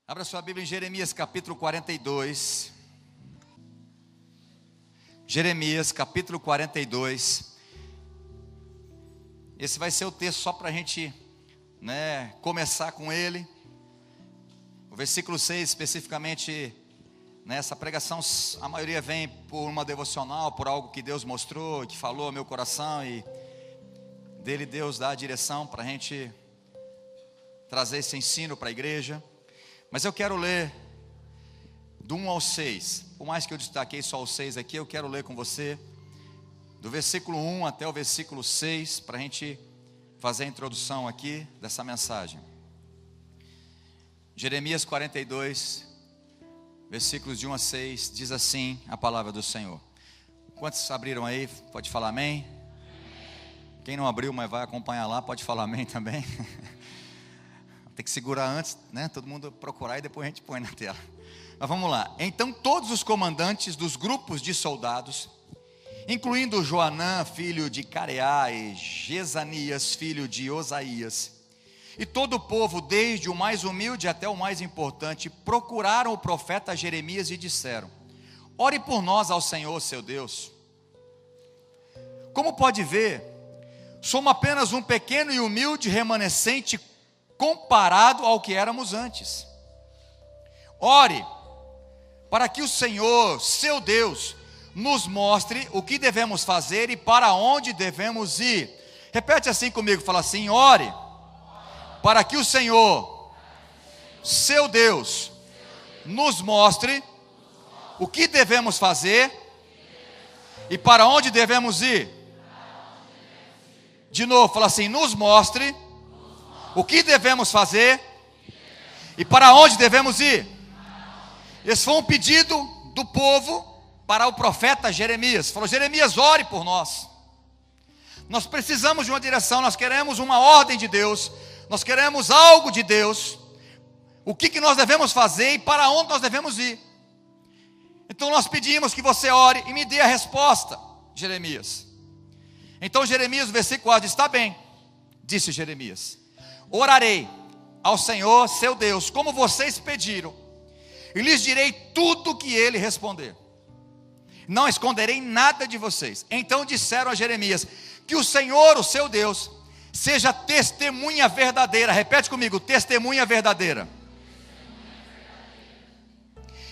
Abra sua Bíblia em Jeremias capítulo 42. Jeremias capítulo 42. Esse vai ser o texto só para a gente começar com ele. O versículo 6 especificamente, essa pregação, a maioria vem por uma devocional, por algo que Deus mostrou, que falou ao meu coração, e dele Deus dá a direção para a gente trazer esse ensino para a igreja. Mas eu quero ler do 1 ao 6, por mais que eu destaquei só o 6 aqui, eu quero ler com você, do versículo 1 até o versículo 6, para a gente fazer a introdução aqui dessa mensagem. Jeremias 42, versículos de 1 a 6, diz assim a palavra do Senhor. Quantos abriram aí? Pode falar amém? Quem não abriu, mas vai acompanhar lá, pode falar amém também. Tem que segurar antes, todo mundo procurar e depois a gente põe na tela. Mas vamos lá. Então todos os comandantes dos grupos de soldados, incluindo Joanã, filho de Careá, e Jezanias, filho de Osaías, e todo o povo, desde o mais humilde até o mais importante, procuraram o profeta Jeremias e disseram: ore por nós ao Senhor, seu Deus. Como pode ver, somos apenas um pequeno e humilde remanescente comparado ao que éramos antes. Ore para que o Senhor, seu Deus, nos mostre o que devemos fazer e para onde devemos ir. Repete assim comigo, fala assim: ore para que o Senhor, seu Deus, nos mostre o que devemos fazer e para onde devemos ir. De novo, fala assim: nos mostre o que devemos fazer e para onde devemos ir. Esse foi um pedido do povo para o profeta Jeremias. Falou: Jeremias, ore por nós. Nós precisamos de uma direção, nós queremos uma ordem de Deus, nós queremos algo de Deus. O que nós devemos fazer e para onde nós devemos ir. Então nós pedimos que você ore e me dê a resposta, Jeremias. Então Jeremias, no versículo 4, diz: está bem, disse Jeremias, orarei ao Senhor, seu Deus, como vocês pediram, e lhes direi tudo o que ele responder. Não esconderei nada de vocês. Então disseram a Jeremias: que o Senhor, o seu Deus, seja testemunha verdadeira. Repete comigo: testemunha verdadeira.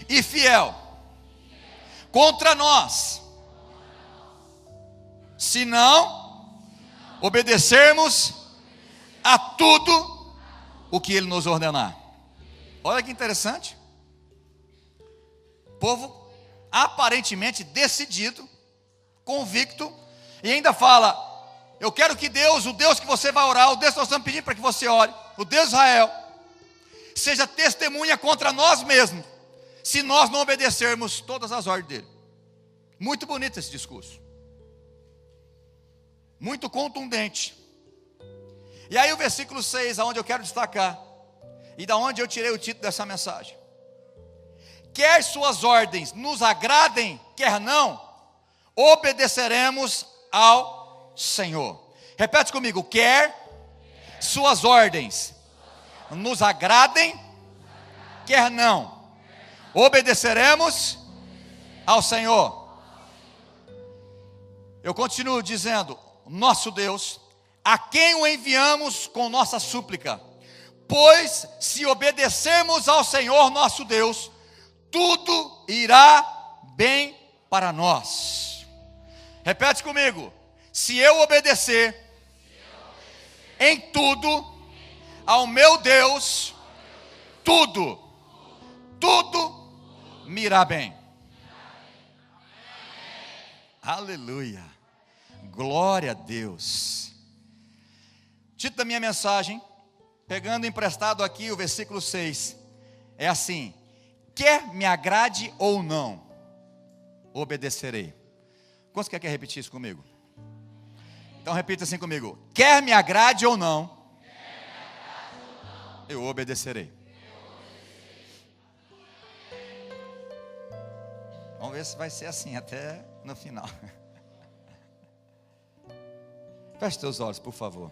E fiel contra nós, se não obedecermos a tudo o que ele nos ordenar. Olha que interessante. Povo aparentemente decidido, convicto, e ainda fala: eu quero que Deus, o Deus que você vai orar, o Deus que nós estamos pedindo para que você ore, o Deus de Israel, seja testemunha contra nós mesmos, se nós não obedecermos todas as ordens dele. Muito bonito esse discurso, muito contundente. E aí o versículo 6, aonde eu quero destacar, e da onde eu tirei o título dessa mensagem: quer suas ordens nos agradem, quer não, obedeceremos ao Senhor. Repete comigo: quer suas ordens nos agradem, quer não, obedeceremos ao Senhor. Eu continuo dizendo: nosso Deus, a quem o enviamos com nossa súplica, pois se obedecermos ao Senhor nosso Deus, tudo irá bem para nós. Repete comigo: se eu obedecer em tudo ao meu Deus, tudo me irá bem. Aleluia, glória a Deus. Título da minha mensagem, pegando emprestado aqui o versículo 6, é assim: quer me agrade ou não, obedecerei. Quantos quer repetir isso comigo? Então repita assim comigo: quer me agrade ou não, eu obedecerei. Vamos ver se vai ser assim até no final. Feche seus olhos, por favor.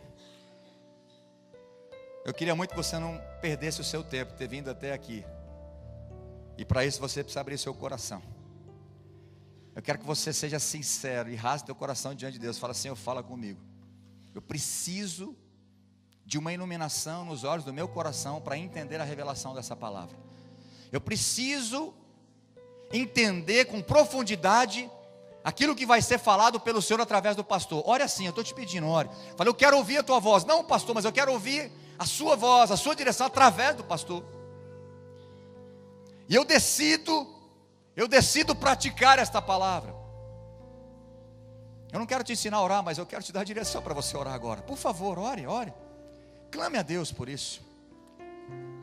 Eu queria muito que você não perdesse o seu tempo, ter vindo até aqui. E para isso você precisa abrir seu coração. Eu quero que você seja sincero e rasgue teu coração diante de Deus. Fala, Senhor, fala comigo. Eu preciso de uma iluminação nos olhos do meu coração para entender a revelação dessa palavra. Eu preciso entender com profundidade aquilo que vai ser falado pelo Senhor através do pastor. Ore assim, eu estou te pedindo, ore. Fala, eu quero ouvir a tua voz. Não, pastor, mas eu quero ouvir a sua voz, a sua direção através do pastor. E eu decido praticar esta palavra. Eu não quero te ensinar a orar, mas eu quero te dar a direção para você orar agora. Por favor, ore. Clame a Deus por isso.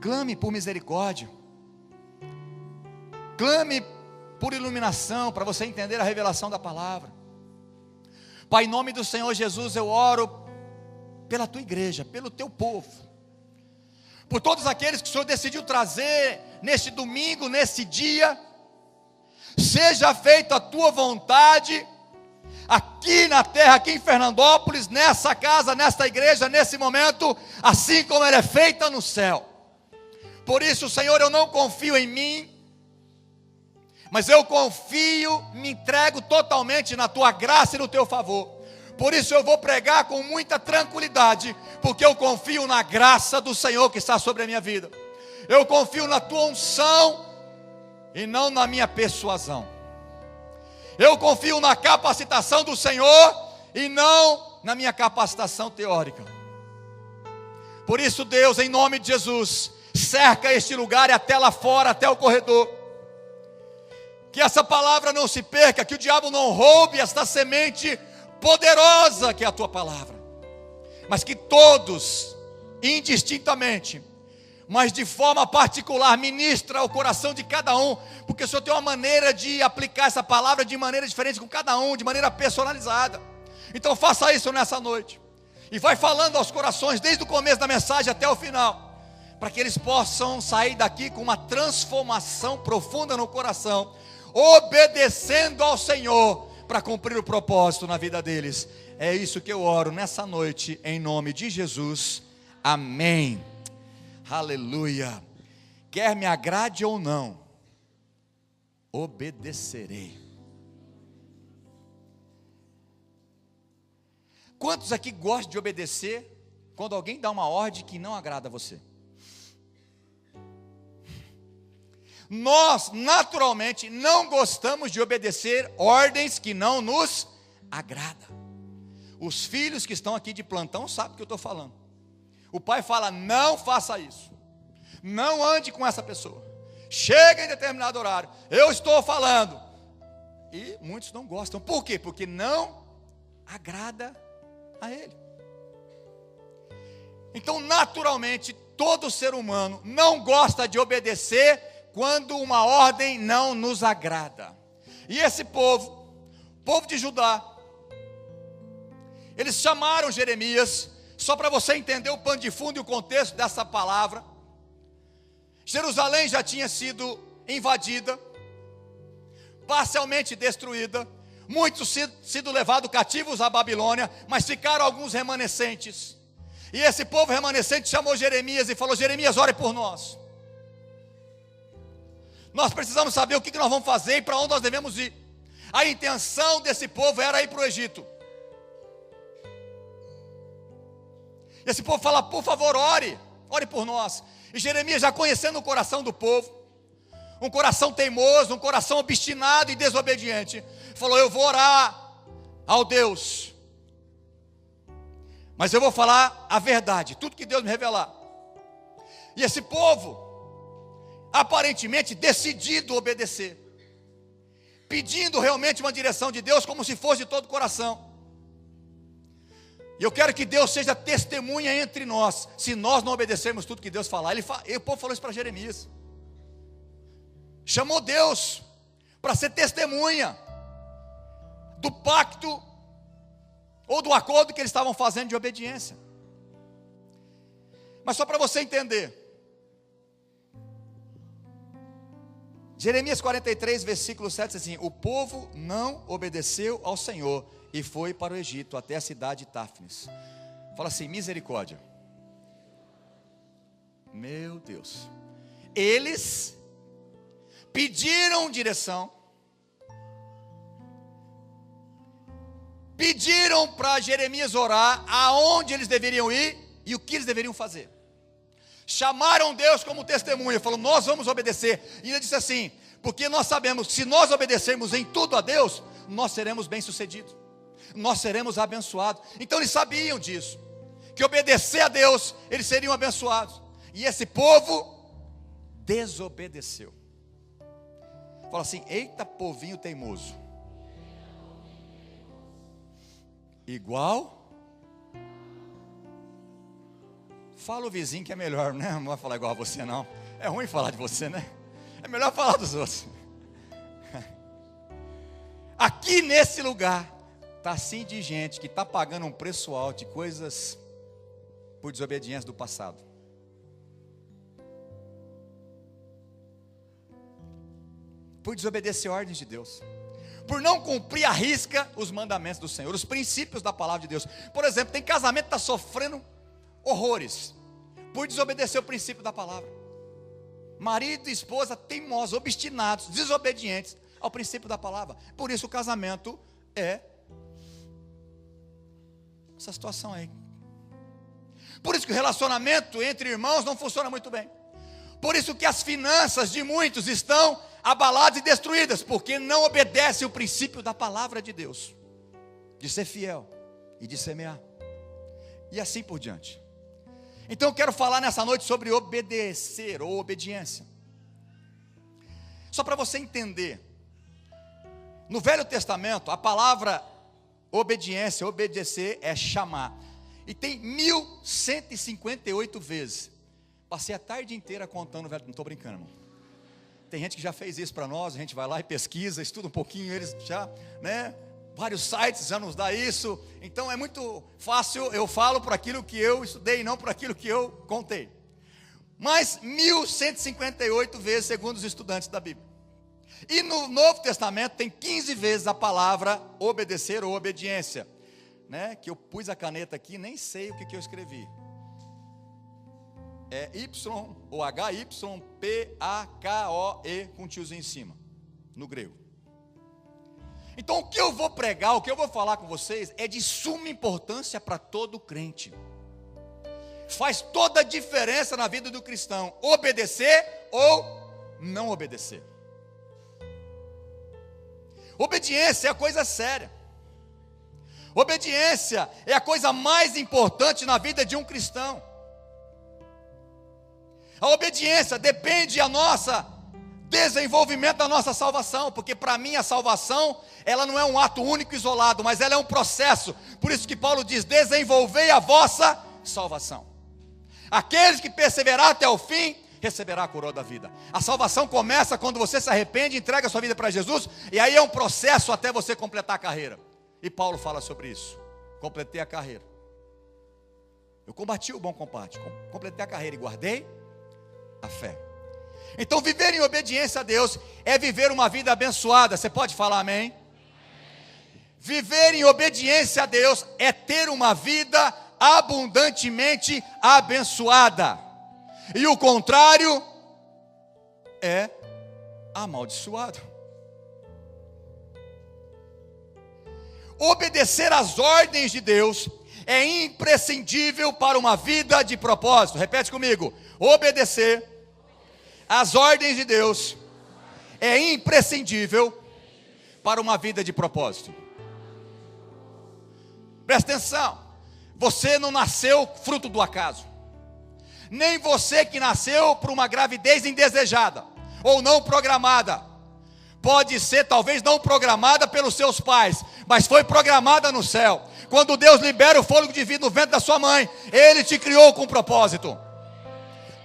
Clame por misericórdia. Clame por iluminação, para você entender a revelação da palavra. Pai, em nome do Senhor Jesus, eu oro pela tua igreja, pelo teu povo, por todos aqueles que o Senhor decidiu trazer neste domingo, nesse dia. Seja feita a tua vontade, aqui na terra, aqui em Fernandópolis, nessa casa, nesta igreja, nesse momento, assim como ela é feita no céu. Por isso, Senhor, eu não confio em mim, mas eu confio, me entrego totalmente na tua graça e no teu favor. Por isso eu vou pregar com muita tranquilidade, porque eu confio na graça do Senhor que está sobre a minha vida. Eu confio na tua unção e não na minha persuasão. Eu confio na capacitação do Senhor e não na minha capacitação teórica. Por isso, Deus, em nome de Jesus, cerca este lugar e até lá fora, até o corredor. Que essa palavra não se perca, que o diabo não roube esta semente poderosa que é a tua palavra. Mas que todos, indistintamente, mas de forma particular, ministra ao coração de cada um, porque o Senhor tem uma maneira de aplicar essa palavra de maneira diferente com cada um, de maneira personalizada. Então faça isso nessa noite, e vai falando aos corações, desde o começo da mensagem até o final, para que eles possam sair daqui com uma transformação profunda no coração, obedecendo ao Senhor, para cumprir o propósito na vida deles. É isso que eu oro nessa noite, em nome de Jesus, amém. Aleluia. Quer me agrade ou não, obedecerei. Quantos aqui gostam de obedecer quando alguém dá uma ordem que não agrada a você? Nós, naturalmente, não gostamos de obedecer ordens que não nos agradam. Os filhos que estão aqui de plantão sabem o que eu estou falando. O pai fala, não faça isso, não ande com essa pessoa, chega em determinado horário, eu estou falando, e muitos não gostam. Por quê? Porque não agrada a ele. Então, naturalmente, todo ser humano não gosta de obedecer quando uma ordem não nos agrada. E esse povo de Judá, eles chamaram Jeremias, só para você entender o pano de fundo e o contexto dessa palavra. Jerusalém já tinha sido invadida, parcialmente destruída, muitos sido levados cativos à Babilônia, mas ficaram alguns remanescentes. E esse povo remanescente chamou Jeremias e falou, Jeremias, ore por nós. Nós precisamos saber o que nós vamos fazer e para onde nós devemos ir. A intenção desse povo era ir para o Egito. Esse povo fala, por favor, ore por nós. E Jeremias, já conhecendo o coração do povo, um coração teimoso, um coração obstinado e desobediente, falou, eu vou orar ao Deus, mas eu vou falar a verdade, tudo que Deus me revelar. E esse povo, aparentemente decidido a obedecer, pedindo realmente uma direção de Deus, como se fosse de todo o coração. E eu quero que Deus seja testemunha entre nós, se nós não obedecermos tudo que Deus falar. E o povo falou isso para Jeremias, chamou Deus para ser testemunha do pacto ou do acordo que eles estavam fazendo de obediência. Mas só para você entender, Jeremias 43, versículo 7 diz assim, o povo não obedeceu ao Senhor e foi para o Egito, até a cidade de Táfnis. Fala assim, misericórdia. Meu Deus. Eles pediram direção, pediram para Jeremias orar aonde eles deveriam ir e o que eles deveriam fazer. Chamaram Deus como testemunha, falaram, nós vamos obedecer. E ele disse assim, porque nós sabemos que se nós obedecermos em tudo a Deus, nós seremos bem-sucedidos, nós seremos abençoados. Então eles sabiam disso, que obedecer a Deus, eles seriam abençoados. E esse povo desobedeceu. Fala assim, eita povinho teimoso. Igual. Fala o vizinho que é melhor, né? Não vai falar igual a você não. É ruim falar de você, né? É melhor falar dos outros. Aqui nesse lugar está assim de gente que está pagando um preço alto de coisas por desobediência do passado. Por desobedecer ordens de Deus, por não cumprir à risca os mandamentos do Senhor, os princípios da palavra de Deus. Por exemplo, tem casamento que está sofrendo horrores por desobedecer o princípio da palavra. Marido e esposa teimosos, obstinados, desobedientes ao princípio da palavra. Por isso o casamento é essa situação aí. Por isso que o relacionamento entre irmãos não funciona muito bem. Por isso que as finanças de muitos estão abaladas e destruídas, porque não obedecem o princípio da palavra de Deus, de ser fiel e de semear, e assim por diante. Então eu quero falar nessa noite sobre obedecer ou obediência. Só para você entender, no Velho Testamento a palavra obediência, obedecer é chamar, e tem 1158 vezes. Passei a tarde inteira contando, velho, não estou brincando, irmão. Tem gente que já fez isso para nós, a gente vai lá e pesquisa, estuda um pouquinho, eles já, né? Vários sites já nos dá isso. Então é muito fácil, eu falo por aquilo que eu estudei, não por aquilo que eu contei. Mas 1158 vezes, segundo os estudantes da Bíblia. E no Novo Testamento tem 15 vezes a palavra obedecer ou obediência, né? Que eu pus a caneta aqui, nem sei o que eu escrevi. É Y ou HYPAKOE com um tiozinho em cima, no grego. Então o que eu vou pregar, o que eu vou falar com vocês é de suma importância para todo crente. Faz toda a diferença na vida do cristão, obedecer ou não obedecer. Obediência é a coisa séria. Obediência é a coisa mais importante na vida de um cristão. A obediência depende do nosso desenvolvimento da nossa salvação, porque para mim a salvação, ela não é um ato único e isolado, mas ela é um processo. Por isso que Paulo diz, desenvolvei a vossa salvação. Aqueles que perseverar até o fim, receberá a coroa da vida. A salvação começa quando você se arrepende, entrega a sua vida para Jesus, e aí é um processo até você completar a carreira. E Paulo fala sobre isso, completei a carreira. Eu combati o bom combate, completei a carreira e guardei a fé. Então viver em obediência a Deus é viver uma vida abençoada. Você pode falar amém? Viver em obediência a Deus é ter uma vida abundantemente abençoada. E o contrário é amaldiçoado. Obedecer às ordens de Deus é imprescindível para uma vida de propósito. Repete comigo. Obedecer às ordens de Deus é imprescindível para uma vida de propósito. Presta atenção. Você não nasceu fruto do acaso. Nem você que nasceu por uma gravidez indesejada ou não programada. Pode ser talvez não programada pelos seus pais, mas foi programada no céu. Quando Deus libera o fôlego de vida no ventre da sua mãe, Ele te criou com um propósito.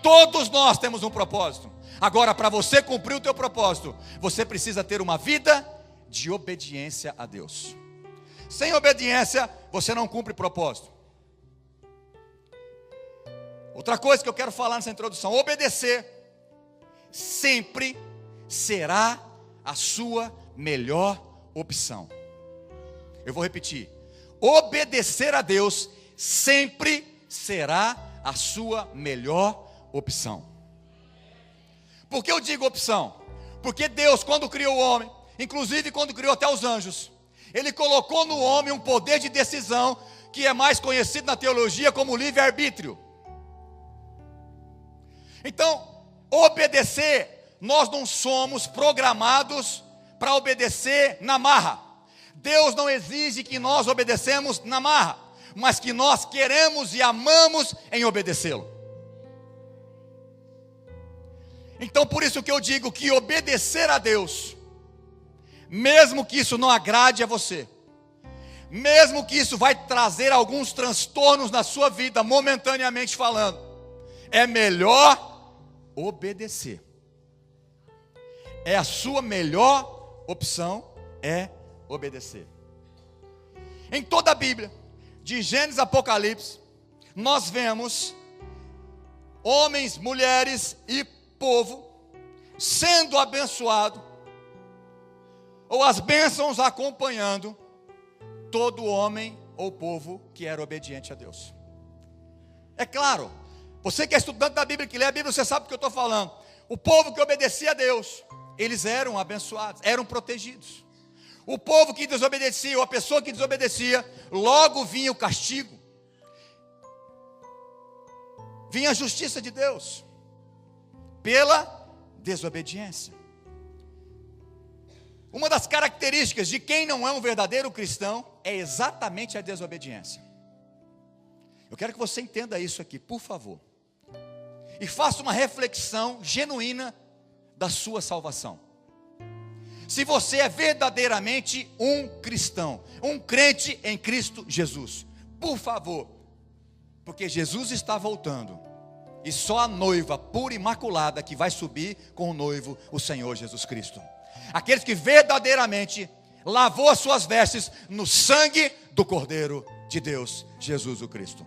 Todos nós temos um propósito. Agora, para você cumprir o teu propósito, você precisa ter uma vida de obediência a Deus. Sem obediência, você não cumpre propósito. Outra coisa que eu quero falar nessa introdução: obedecer sempre será a sua melhor opção. Eu vou repetir: obedecer a Deus sempre será a sua melhor opção. Por que eu digo opção? Porque Deus, quando criou o homem, inclusive quando criou até os anjos, Ele colocou no homem um poder de decisão, que é mais conhecido na teologia como livre-arbítrio. Então, obedecer, nós não somos programados para obedecer na marra. Deus não exige que nós obedecemos na marra, mas que nós queremos e amamos em obedecê-lo. Então, por isso que eu digo que obedecer a Deus, mesmo que isso não agrade a você, mesmo que isso vai trazer alguns transtornos na sua vida, momentaneamente falando, é melhor obedecer. É a sua melhor opção, é obedecer. Em toda a Bíblia, de Gênesis a Apocalipse, nós vemos homens, mulheres e povo sendo abençoado, ou as bênçãos acompanhando todo homem ou povo que era obediente a Deus. É claro, você que é estudante da Bíblia, que lê a Bíblia, você sabe o que eu estou falando. O povo que obedecia a Deus, eles eram abençoados, eram protegidos. O povo que desobedecia, ou a pessoa que desobedecia, logo vinha o castigo, vinha a justiça de Deus, pela desobediência. Uma das características de quem não é um verdadeiro cristão é exatamente a desobediência. Eu quero que você entenda isso aqui, por favor, e faça uma reflexão genuína da sua salvação. Se você é verdadeiramente um cristão, um crente em Cristo Jesus, por favor, porque Jesus está voltando, e só a noiva pura e imaculada que vai subir com o noivo, o Senhor Jesus Cristo. Aqueles que verdadeiramente lavou as suas vestes no sangue do Cordeiro de Deus, Jesus o Cristo.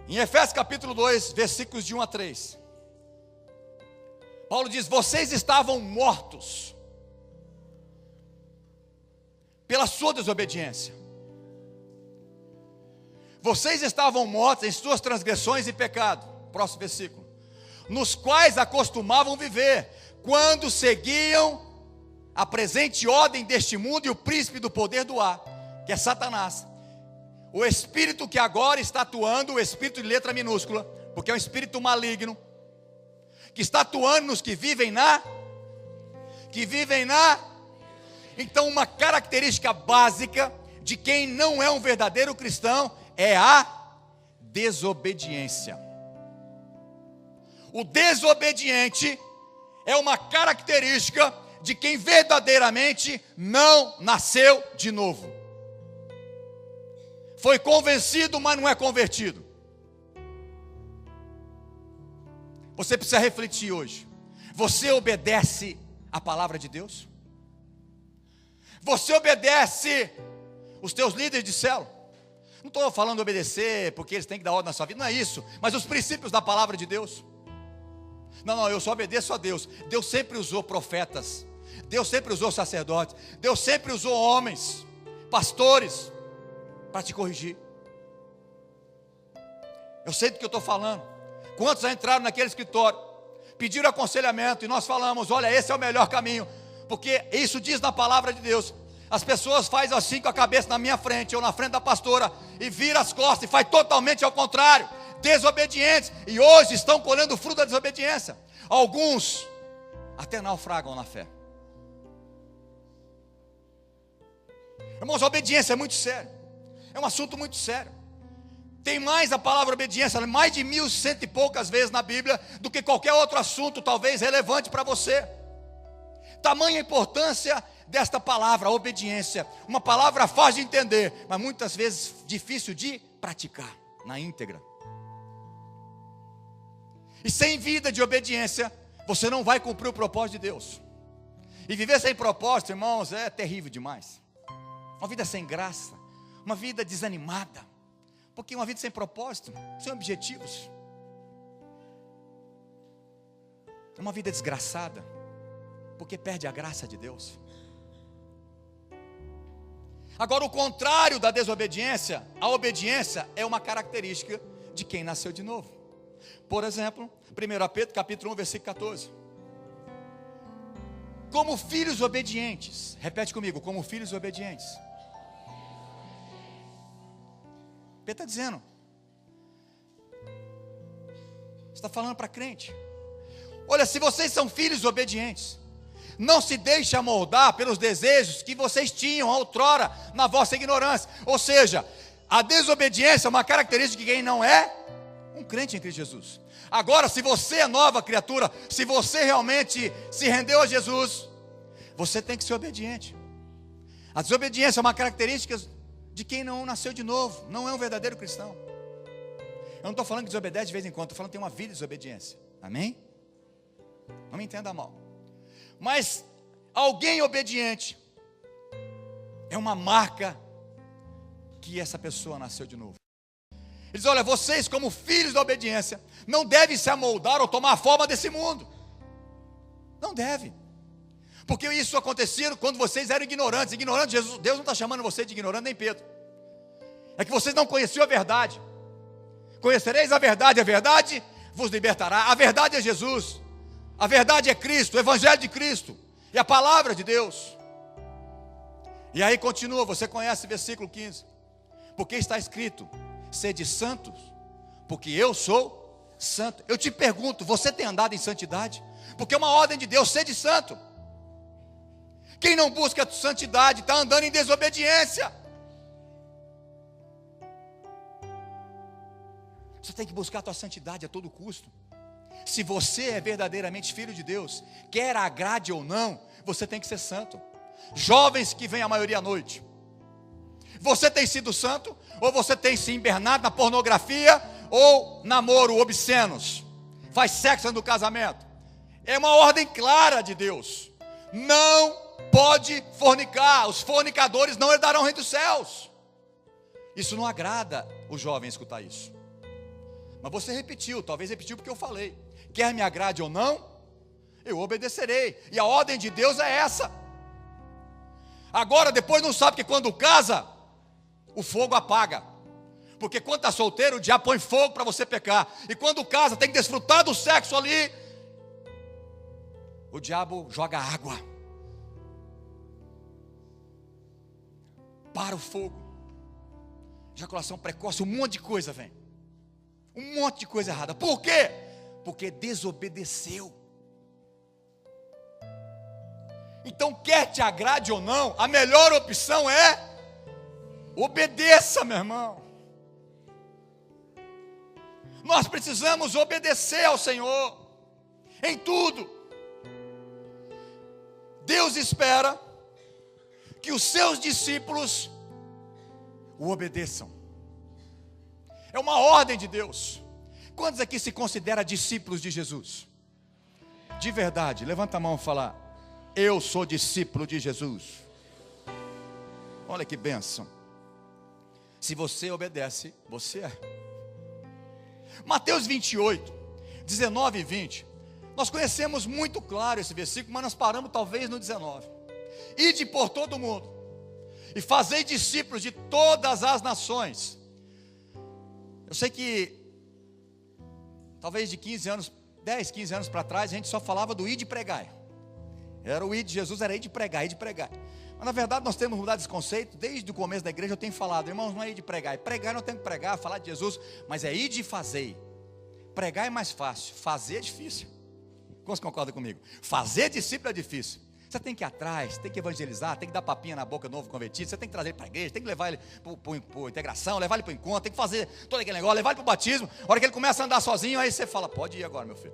Em Efésios capítulo 2, versículos de 1 a 3, Paulo diz: vocês estavam mortos pela sua desobediência. Vocês estavam mortos em suas transgressões e pecado. Próximo versículo. Nos quais acostumavam viver, quando seguiam a presente ordem deste mundo e o príncipe do poder do ar, que é Satanás. O espírito que agora está atuando, o espírito de letra minúscula, porque é um espírito maligno, que está atuando nos que vivem na. Então, uma característica básica de quem não é um verdadeiro cristão é a desobediência. O desobediente é uma característica de quem verdadeiramente não nasceu de novo. Foi convencido, mas não é convertido. Você precisa refletir hoje. Você obedece a palavra de Deus? Você obedece os teus líderes de célula? Não estou falando obedecer porque eles têm que dar ordem na sua vida, não é isso. Mas os princípios da palavra de Deus. Não, eu só obedeço a Deus. Deus sempre usou profetas, Deus sempre usou sacerdotes, Deus sempre usou homens, pastores, para te corrigir. Eu sei do que eu estou falando. Quantos já entraram naquele escritório, pediram aconselhamento, e nós falamos: olha, esse é o melhor caminho, porque isso diz na palavra de Deus. As pessoas fazem assim com a cabeça na minha frente, ou na frente da pastora, e vira as costas, e faz totalmente ao contrário, desobedientes, e hoje estão colhendo o fruto da desobediência. Alguns até naufragam na fé. Irmãos, a obediência é muito sério, é um assunto muito sério. Tem mais a palavra obediência, mais de 1100 e poucas vezes na Bíblia, do que qualquer outro assunto talvez relevante para você. Tamanha importância desta palavra, obediência. Uma palavra fácil de entender, mas muitas vezes difícil de praticar na íntegra. E sem vida de obediência, você não vai cumprir o propósito de Deus. E viver sem propósito, irmãos, é terrível demais. Uma vida sem graça, uma vida desanimada. Porque uma vida sem propósito, sem objetivos, é uma vida desgraçada, porque perde a graça de Deus. Agora, o contrário da desobediência, a obediência é uma característica de quem nasceu de novo. Por exemplo, 1 Pedro capítulo 1, versículo 14. Como filhos obedientes. Repete comigo, como filhos obedientes. Pedro está dizendo. Está falando para crente. Olha, se vocês são filhos obedientes, não se deixe amoldar pelos desejos que vocês tinham outrora na vossa ignorância. Ou seja, a desobediência é uma característica de quem não é um crente em Cristo Jesus. Agora, se você é nova criatura, se você realmente se rendeu a Jesus, você tem que ser obediente. A desobediência é uma característica de quem não nasceu de novo, não é um verdadeiro cristão. Eu não estou falando que desobedece de vez em quando, estou falando que tem uma vida de desobediência. Amém? Não me entenda mal. Mas alguém obediente é uma marca que essa pessoa nasceu de novo. Ele diz: olha, vocês como filhos da obediência não devem se amoldar ou tomar a forma desse mundo. Não deve. Porque isso acontecia quando vocês eram ignorantes. Ignorantes, Deus não está chamando você de ignorante, nem Pedro. É que vocês não conheciam a verdade. Conhecereis a verdade vos libertará. A verdade é Jesus. A verdade é Cristo, o Evangelho de Cristo e a palavra de Deus. E aí continua, você conhece o versículo 15. Porque está escrito: sede santos, porque eu sou santo. Eu te pergunto, você tem andado em santidade? Porque é uma ordem de Deus, sede santo. Quem não busca santidade está andando em desobediência. Você tem que buscar a tua santidade a todo custo. Se você é verdadeiramente filho de Deus, quer agrade ou não, você tem que ser santo. Jovens que vêm a maioria à noite, você tem sido santo? Ou você tem se embernado na pornografia ou namoro obscenos? Faz sexo antes do casamento? É uma ordem clara de Deus. Não pode fornicar. Os fornicadores não herdarão o reino dos céus. Isso não agrada o jovem escutar isso. Mas você repetiu, talvez repetiu porque eu falei. Quer me agrade ou não, eu obedecerei. E a ordem de Deus é essa. Agora depois não sabe que quando casa, o fogo apaga. Porque quando está solteiro, o diabo põe fogo para você pecar. E quando casa, tem que desfrutar do sexo ali, o diabo joga água para o fogo. Ejaculação precoce, um monte de coisa vem. Um monte de coisa errada. Por quê? Porque desobedeceu. Então, quer te agrade ou não, a melhor opção é obedeça, meu irmão. Nós precisamos obedecer ao Senhor em tudo. Deus espera que os seus discípulos o obedeçam. É uma ordem de Deus. Quantos aqui se considera discípulos de Jesus? De verdade, levanta a mão e fala: eu sou discípulo de Jesus. Olha que bênção. Se você obedece, você é. Mateus 28, 19 e 20. Nós conhecemos muito claro esse versículo, mas nós paramos talvez no 19. Ide por todo o mundo e fazei discípulos de todas as nações. Eu sei que talvez de 15 anos, 10, 15 anos para trás, a gente só falava do ir de pregar. Era o ir de Jesus, era ir de pregar, ir de pregar. Mas na verdade nós temos mudado esse conceito. Desde o começo da igreja eu tenho falado: irmãos, não é ir de pregar. Pregar não tem que pregar, falar de Jesus, mas é ir de fazer. Pregar é mais fácil, fazer é difícil. Quantos concordam comigo? Fazer discípulo é difícil. Você tem que ir atrás, tem que evangelizar, tem que dar papinha na boca do novo convertido, você tem que trazer ele para a igreja, tem que levar ele para a integração, levar ele para o encontro, tem que fazer todo aquele negócio, levar ele para o batismo. A hora que ele começa a andar sozinho, aí você fala: pode ir agora, meu filho.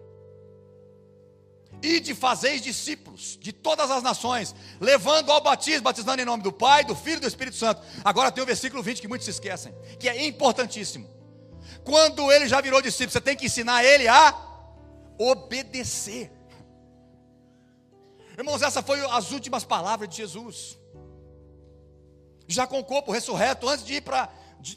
Ide fazeis discípulos de todas as nações, levando ao batismo, batizando em nome do Pai, do Filho e do Espírito Santo. Agora tem o versículo 20 que muitos se esquecem, que é importantíssimo. Quando ele já virou discípulo, você tem que ensinar ele a obedecer. Irmãos, essa foi as últimas palavras de Jesus, já com o corpo ressurreto, antes de ir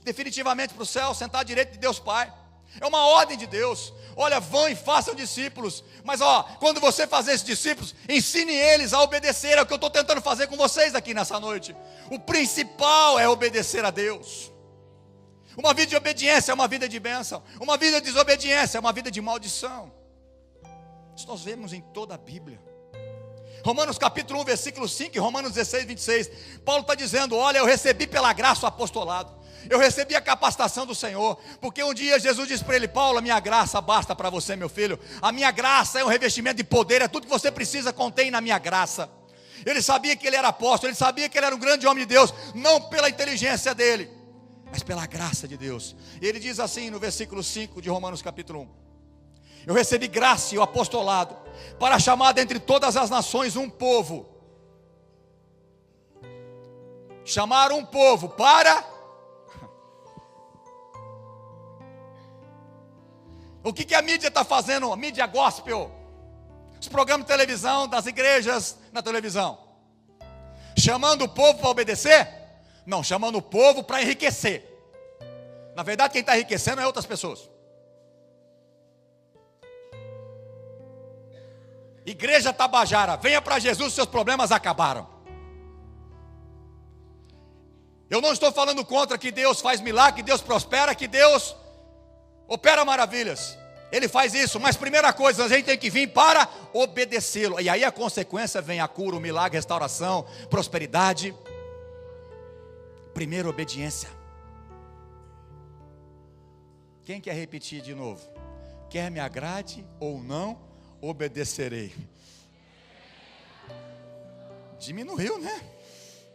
definitivamente para o céu, sentar à direita de Deus Pai. É uma ordem de Deus. Olha, vão e façam discípulos. Mas quando você fazer esses discípulos, ensine eles a obedecer. É o que eu estou tentando fazer com vocês aqui nessa noite. O principal é obedecer a Deus. Uma vida de obediência é uma vida de bênção. Uma vida de desobediência é uma vida de maldição. Isso nós vemos em toda a Bíblia. Romanos capítulo 1, versículo 5 e Romanos 16, 26. Paulo está dizendo: olha, eu recebi pela graça o apostolado. Eu recebi a capacitação do Senhor. Porque um dia Jesus disse para ele: Paulo, a minha graça basta para você, meu filho. A minha graça é um revestimento de poder. É tudo que você precisa, contém na minha graça. Ele sabia que ele era apóstolo. Ele sabia que ele era um grande homem de Deus. Não pela inteligência dele, mas pela graça de Deus. E ele diz assim no versículo 5 de Romanos capítulo 1: eu recebi graça e o apostolado para chamar dentre todas as nações um povo. Chamar um povo para... O que a mídia está fazendo? A mídia gospel, os programas de televisão, das igrejas na televisão, chamando o povo para obedecer? Não, chamando o povo para enriquecer. Na verdade, quem está enriquecendo é outras pessoas. Igreja Tabajara, venha para Jesus, seus problemas acabaram. Eu não estou falando contra que Deus faz milagre, que Deus prospera, que Deus opera maravilhas. Ele faz isso, mas primeira coisa, a gente tem que vir para obedecê-lo. E aí a consequência vem a cura, o milagre, restauração, prosperidade. Primeiro, obediência. Quem quer repetir de novo? Quer me agrade ou não, obedecerei. Diminuiu, né?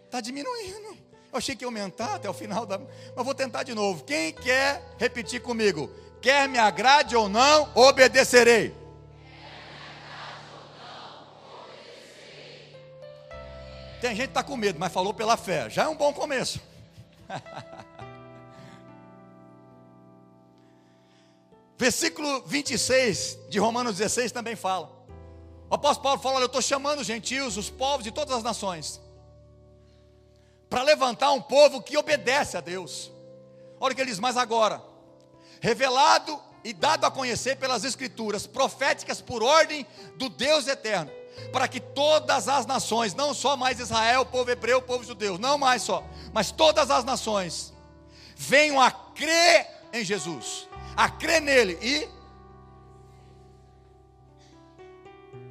Está diminuindo. Eu achei que ia aumentar até o final da... Mas vou tentar de novo. Quem quer repetir comigo? Quer me agrade ou não, obedecerei. Tem gente que está com medo, mas falou pela fé. Já é um bom começo. Versículo 26 de Romanos 16 também fala. O apóstolo Paulo fala: olha, eu estou chamando os gentios, os povos de todas as nações, para levantar um povo que obedece a Deus. Olha o que ele diz: mas agora, revelado e dado a conhecer pelas escrituras proféticas por ordem do Deus eterno, para que todas as nações, não só mais Israel, o povo hebreu, o povo judeu, não mais só, mas todas as nações, venham a crer em Jesus, a crer nele. E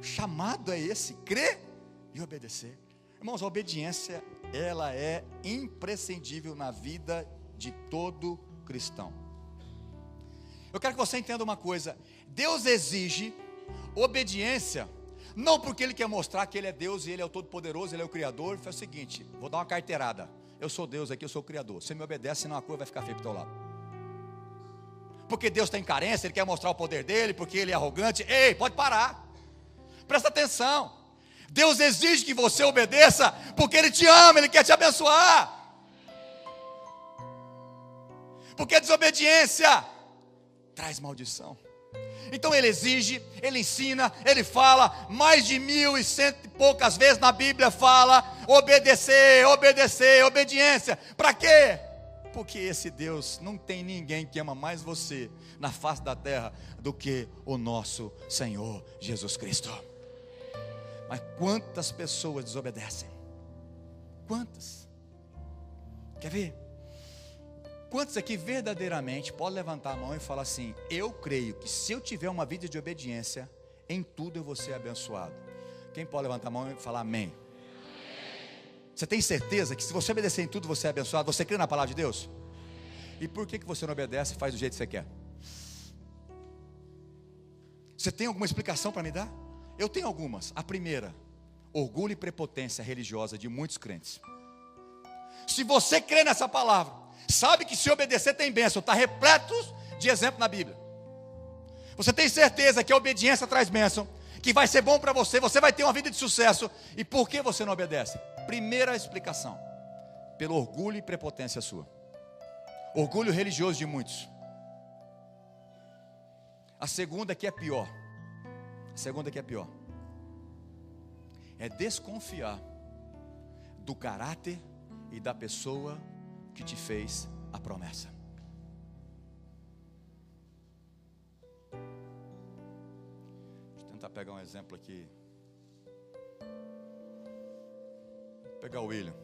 chamado é esse: crer e obedecer. Irmãos, a obediência, ela é imprescindível na vida de todo cristão. Eu quero que você entenda uma coisa: Deus exige obediência, não porque Ele quer mostrar que Ele é Deus e Ele é o Todo-Poderoso, Ele é o Criador. Ele faz o seguinte: vou dar uma carteirada, eu sou Deus aqui, eu sou o Criador, você me obedece, senão a coisa vai ficar feia para o teu lado. Porque Deus tem carência, Ele quer mostrar o poder dEle, porque Ele é arrogante. Ei, pode parar, presta atenção. Deus exige que você obedeça, porque Ele te ama, Ele quer te abençoar. Porque a desobediência traz maldição. Então Ele exige, Ele ensina, Ele fala, mais de 1100 e poucas vezes na Bíblia fala: obedecer, obedecer, obediência. Para quê? Porque esse Deus, não tem ninguém que ama mais você na face da terra do que o nosso Senhor Jesus Cristo. Mas quantas pessoas desobedecem? Quantas? Quer ver? Quantos aqui verdadeiramente pode levantar a mão e falar assim: eu creio que se eu tiver uma vida de obediência, em tudo eu vou ser abençoado? Quem pode levantar a mão e falar amém? Você tem certeza que se você obedecer em tudo você é abençoado? Você crê na palavra de Deus? E por que você não obedece e faz do jeito que você quer? Você tem alguma explicação para me dar? Eu tenho algumas. A primeira: orgulho e prepotência religiosa de muitos crentes. Se você crê nessa palavra, sabe que se obedecer tem bênção, está repleto de exemplo na Bíblia. Você tem certeza que a obediência traz bênção, que vai ser bom para você, você vai ter uma vida de sucesso. E por que você não obedece? Primeira explicação: pelo orgulho e prepotência sua. Orgulho religioso de muitos. A segunda que é pior. A segunda que é pior é desconfiar do caráter e da pessoa que te fez a promessa. Deixa eu tentar pegar um exemplo aqui. Vou pegar o William.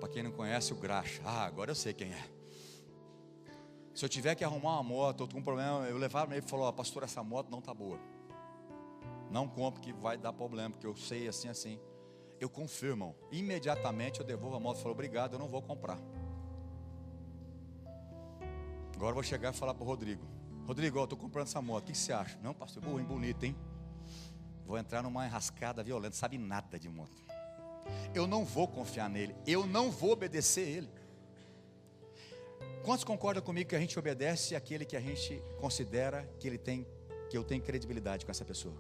Para quem não conhece, o graxa. Agora eu sei quem é. Se eu tiver que arrumar uma moto, ou com um problema, eu levava ele e falou: pastor, essa moto não está boa. Não compre que vai dar problema, porque eu sei assim, assim. Eu confio, irmão. Imediatamente eu devolvo a moto e falo: obrigado, eu não vou comprar. Agora eu vou chegar e falar para o Rodrigo: Rodrigo, eu estou comprando essa moto, o que você acha? Não, pastor, bonito, hein? Vou entrar numa enrascada violenta, sabe nada de moto. Eu não vou confiar nele, eu não vou obedecer ele. Quantos concordam comigo que a gente obedece àquele que a gente considera que eu tenho credibilidade com essa pessoa?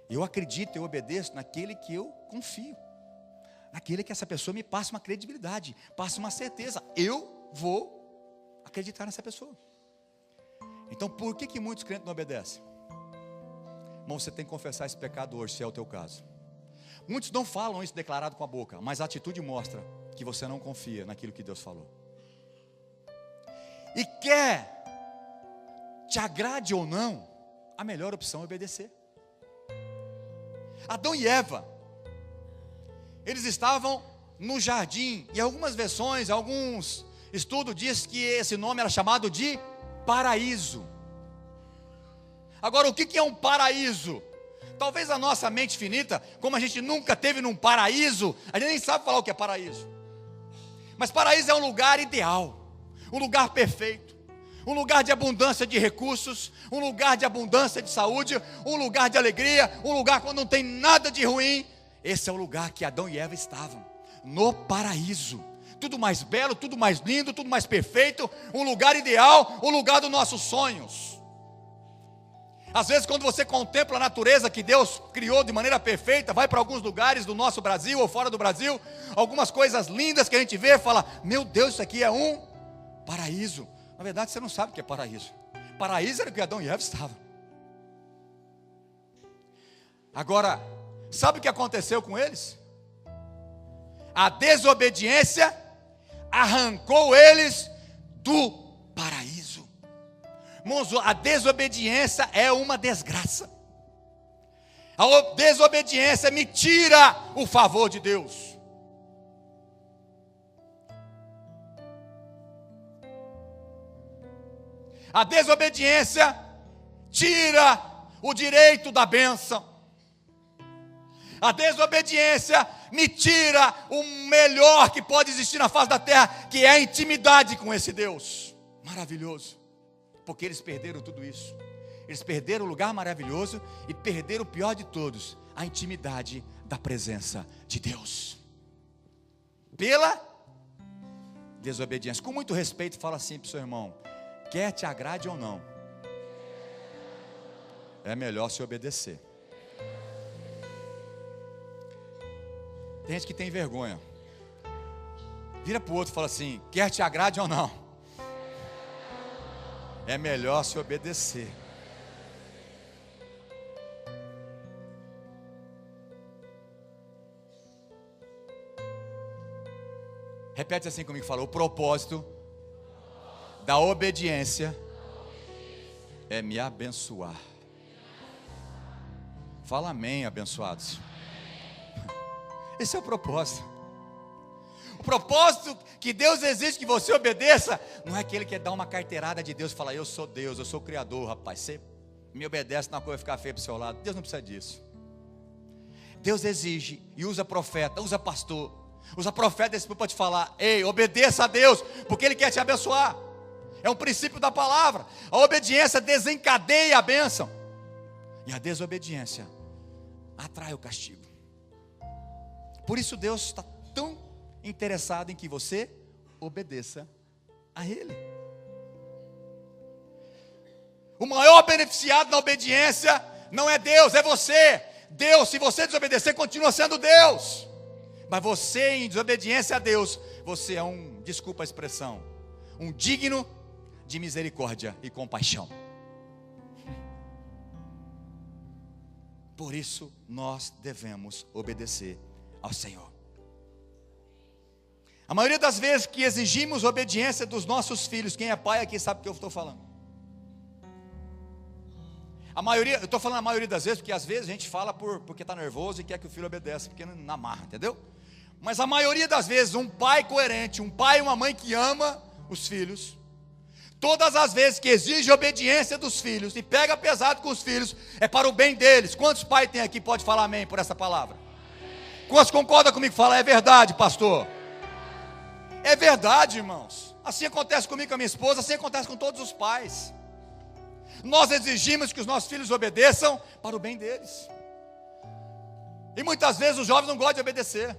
Eu acredito, eu obedeço naquele que eu confio, naquele que essa pessoa me passa uma credibilidade, passa uma certeza. Eu vou acreditar nessa pessoa. Então por que muitos crentes não obedecem? Irmão, você tem que confessar esse pecado hoje, se é o teu caso. Muitos não falam isso declarado com a boca, mas a atitude mostra que você não confia naquilo que Deus falou. E quer te agrade ou não, a melhor opção é obedecer. Adão e Eva, eles estavam no jardim, e algumas versões, alguns estudos diz que esse nome era chamado de paraíso. Agora, o que é um paraíso? Talvez a nossa mente finita, como a gente nunca teve num paraíso, a gente nem sabe falar o que é paraíso. Mas paraíso é um lugar ideal, um lugar perfeito, um lugar de abundância de recursos, um lugar de abundância de saúde, um lugar de alegria, um lugar quando não tem nada de ruim. Esse é o lugar que Adão e Eva estavam, no paraíso. Tudo mais belo, tudo mais lindo, tudo mais perfeito, um lugar ideal, um lugar dos nossos sonhos. Às vezes quando você contempla a natureza que Deus criou de maneira perfeita, vai para alguns lugares do nosso Brasil ou fora do Brasil, algumas coisas lindas que a gente vê, fala: meu Deus, isso aqui é um paraíso. Na verdade você não sabe o que é paraíso. Paraíso era o que Adão e Eva estavam. Agora, sabe o que aconteceu com eles? A desobediência arrancou eles do paraíso. Irmãos, a desobediência é uma desgraça. A desobediência me tira o favor de Deus. A desobediência tira o direito da bênção. A desobediência me tira o melhor que pode existir na face da terra, que é a intimidade com esse Deus maravilhoso. Porque eles perderam tudo isso. Eles perderam o lugar maravilhoso e perderam o pior de todos, a intimidade da presença de Deus. Pela desobediência. Com muito respeito, fala assim para o seu irmão: quer te agrade ou não, é melhor se obedecer. Tem gente que tem vergonha. Vira para o outro e fala assim: quer te agrade ou não, é melhor se obedecer. Repete assim comigo, fala: o propósito da obediência é me abençoar. Fala amém, abençoados. Esse é o propósito. O propósito que Deus exige que você obedeça, não é aquele que é dar uma carteirada de Deus e falar: eu sou Deus, eu sou o Criador, rapaz, você me obedece, não, a coisa vai ficar feia para o seu lado. Deus não precisa disso. Deus exige e usa profeta, usa pastor, usa profeta desse para te falar: ei, obedeça a Deus, porque Ele quer te abençoar. É um princípio da palavra. A obediência desencadeia a bênção, e a desobediência atrai o castigo. Por isso Deus está tão interessado em que você obedeça a Ele. O maior beneficiado na obediência não é Deus, é você. Deus, se você desobedecer, continua sendo Deus. Mas você, em desobediência a Deus, você é desculpa a expressão, um digno de misericórdia e compaixão. Por isso nós devemos obedecer ao Senhor. A maioria das vezes que exigimos obediência dos nossos filhos, quem é pai aqui sabe o que eu estou falando. A maioria, eu estou falando a maioria das vezes, porque às vezes a gente fala porque está nervoso e quer que o filho obedeça, porque não amarra, entendeu? Mas a maioria das vezes, um pai coerente, um pai e uma mãe que ama os filhos, todas as vezes que exige obediência dos filhos e pega pesado com os filhos, é para o bem deles. Quantos pais tem aqui? Pode falar amém por essa palavra. Quantos concordam comigo? Fala, é verdade, pastor. É verdade, irmãos. Assim acontece comigo e com a minha esposa, assim acontece com todos os pais. Nós exigimos que os nossos filhos obedeçam para o bem deles. E muitas vezes os jovens não gostam de obedecer.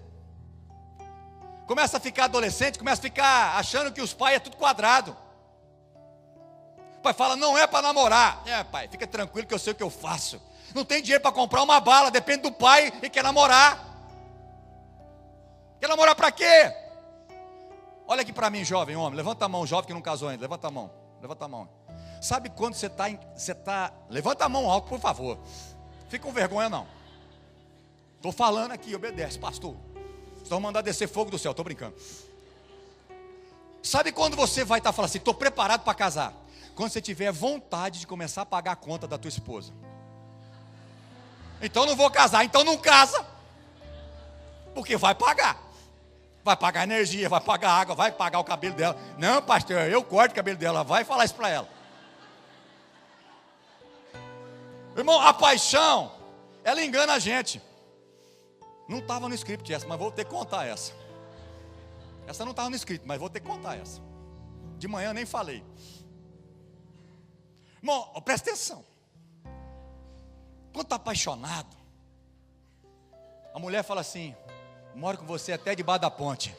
Começa a ficar adolescente, começa a ficar achando que os pais é tudo quadrado. O pai fala, não é para namorar. É, pai, fica tranquilo que eu sei o que eu faço. Não tem dinheiro para comprar uma bala, depende do pai e quer namorar. Quer namorar para quê? Olha aqui para mim, jovem, homem, levanta a mão, jovem que não casou ainda, levanta a mão, levanta a mão. Sabe quando você está, levanta a mão alto, por favor. Fica com vergonha não. Estou falando aqui, obedece, pastor. Estão mandando descer fogo do céu, estou brincando. Sabe quando você vai estar falando assim, estou preparado para casar? Quando você tiver vontade de começar a pagar a conta da tua esposa. Então não vou casar, então não casa. Porque vai pagar. Vai pagar energia, vai pagar água, vai pagar o cabelo dela. Não, pastor, eu corto o cabelo dela. Vai falar isso para ela. Irmão, a paixão, ela engana a gente. Não estava no script essa, mas vou ter que contar essa. Essa não estava no script, mas vou ter que contar essa. De manhã eu nem falei. Irmão, presta atenção. Quando está apaixonado, a mulher fala assim, moro com você até debaixo da ponte.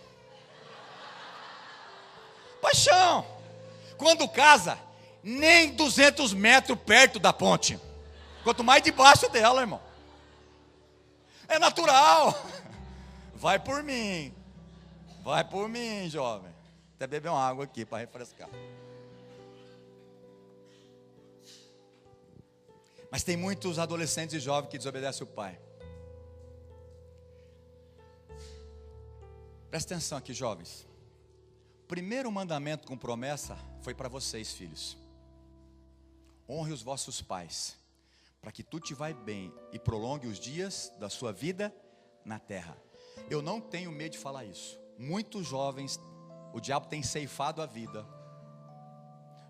Paixão. Quando casa, nem 200 metros perto da ponte. Quanto mais debaixo dela, irmão. É natural. Vai por mim. Vai por mim, jovem. Até beber uma água aqui para refrescar. Mas tem muitos adolescentes e jovens que desobedecem o pai. Presta atenção aqui, jovens. O primeiro mandamento com promessa foi para vocês, filhos. Honre os vossos pais, para que tu te vai bem e prolongue os dias da sua vida na terra. Eu não tenho medo de falar isso. Muitos jovens, o diabo tem ceifado a vida.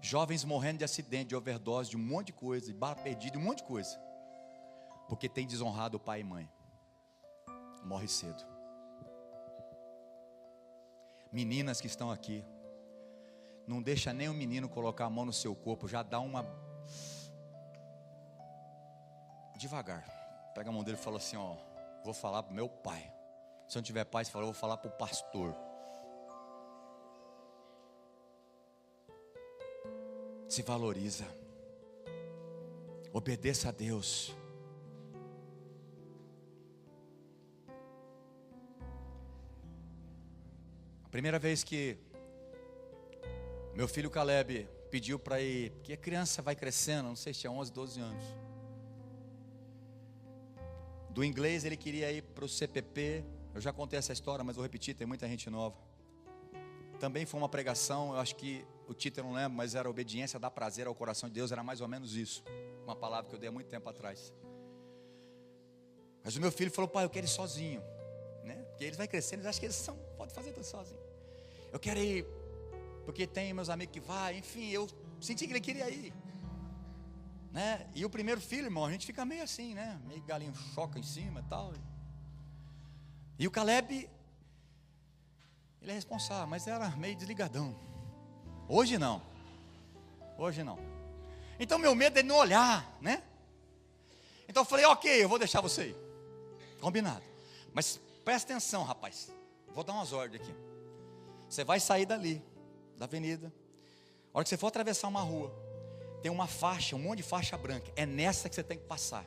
Jovens morrendo de acidente, de overdose, de um monte de coisa, de bala perdida, de um monte de coisa. Porque tem desonrado o pai e mãe. Morre cedo. Meninas que estão aqui, não deixa nem o menino colocar a mão no seu corpo, já dá uma... Devagar. Pega a mão dele e fala assim, ó, vou falar para o meu pai. Se não tiver pai, você fala, eu vou falar para o pastor. Se valoriza. Obedeça a Deus. A primeira vez que meu filho Caleb pediu para ir, porque a criança vai crescendo, não sei se tinha 11, 12 anos. Do inglês ele queria ir para o CPP. Eu já contei essa história, mas vou repetir, tem muita gente nova. Também foi uma pregação, eu acho que o título eu não lembro, mas era obediência dá prazer ao coração de Deus, era mais ou menos isso. Uma palavra que eu dei há muito tempo atrás. Mas o meu filho falou, pai, eu quero ir sozinho, né? Porque eles vão crescendo, eles acham que eles podem fazer tudo sozinho. Eu quero ir, porque tem meus amigos que vai, enfim, eu senti que ele queria ir, né? E o primeiro filho, irmão, a gente fica meio assim, né? Meio galinho choca em cima e tal. E o Caleb, ele é responsável, mas era meio desligadão. Hoje não. Hoje não. Então meu medo é não olhar, né? Então eu falei, ok, eu vou deixar você ir. Combinado. Mas presta atenção, rapaz. Vou dar umas ordens aqui. Você vai sair dali, da avenida. A hora que você for atravessar uma rua, tem uma faixa, um monte de faixa branca. É nessa que você tem que passar.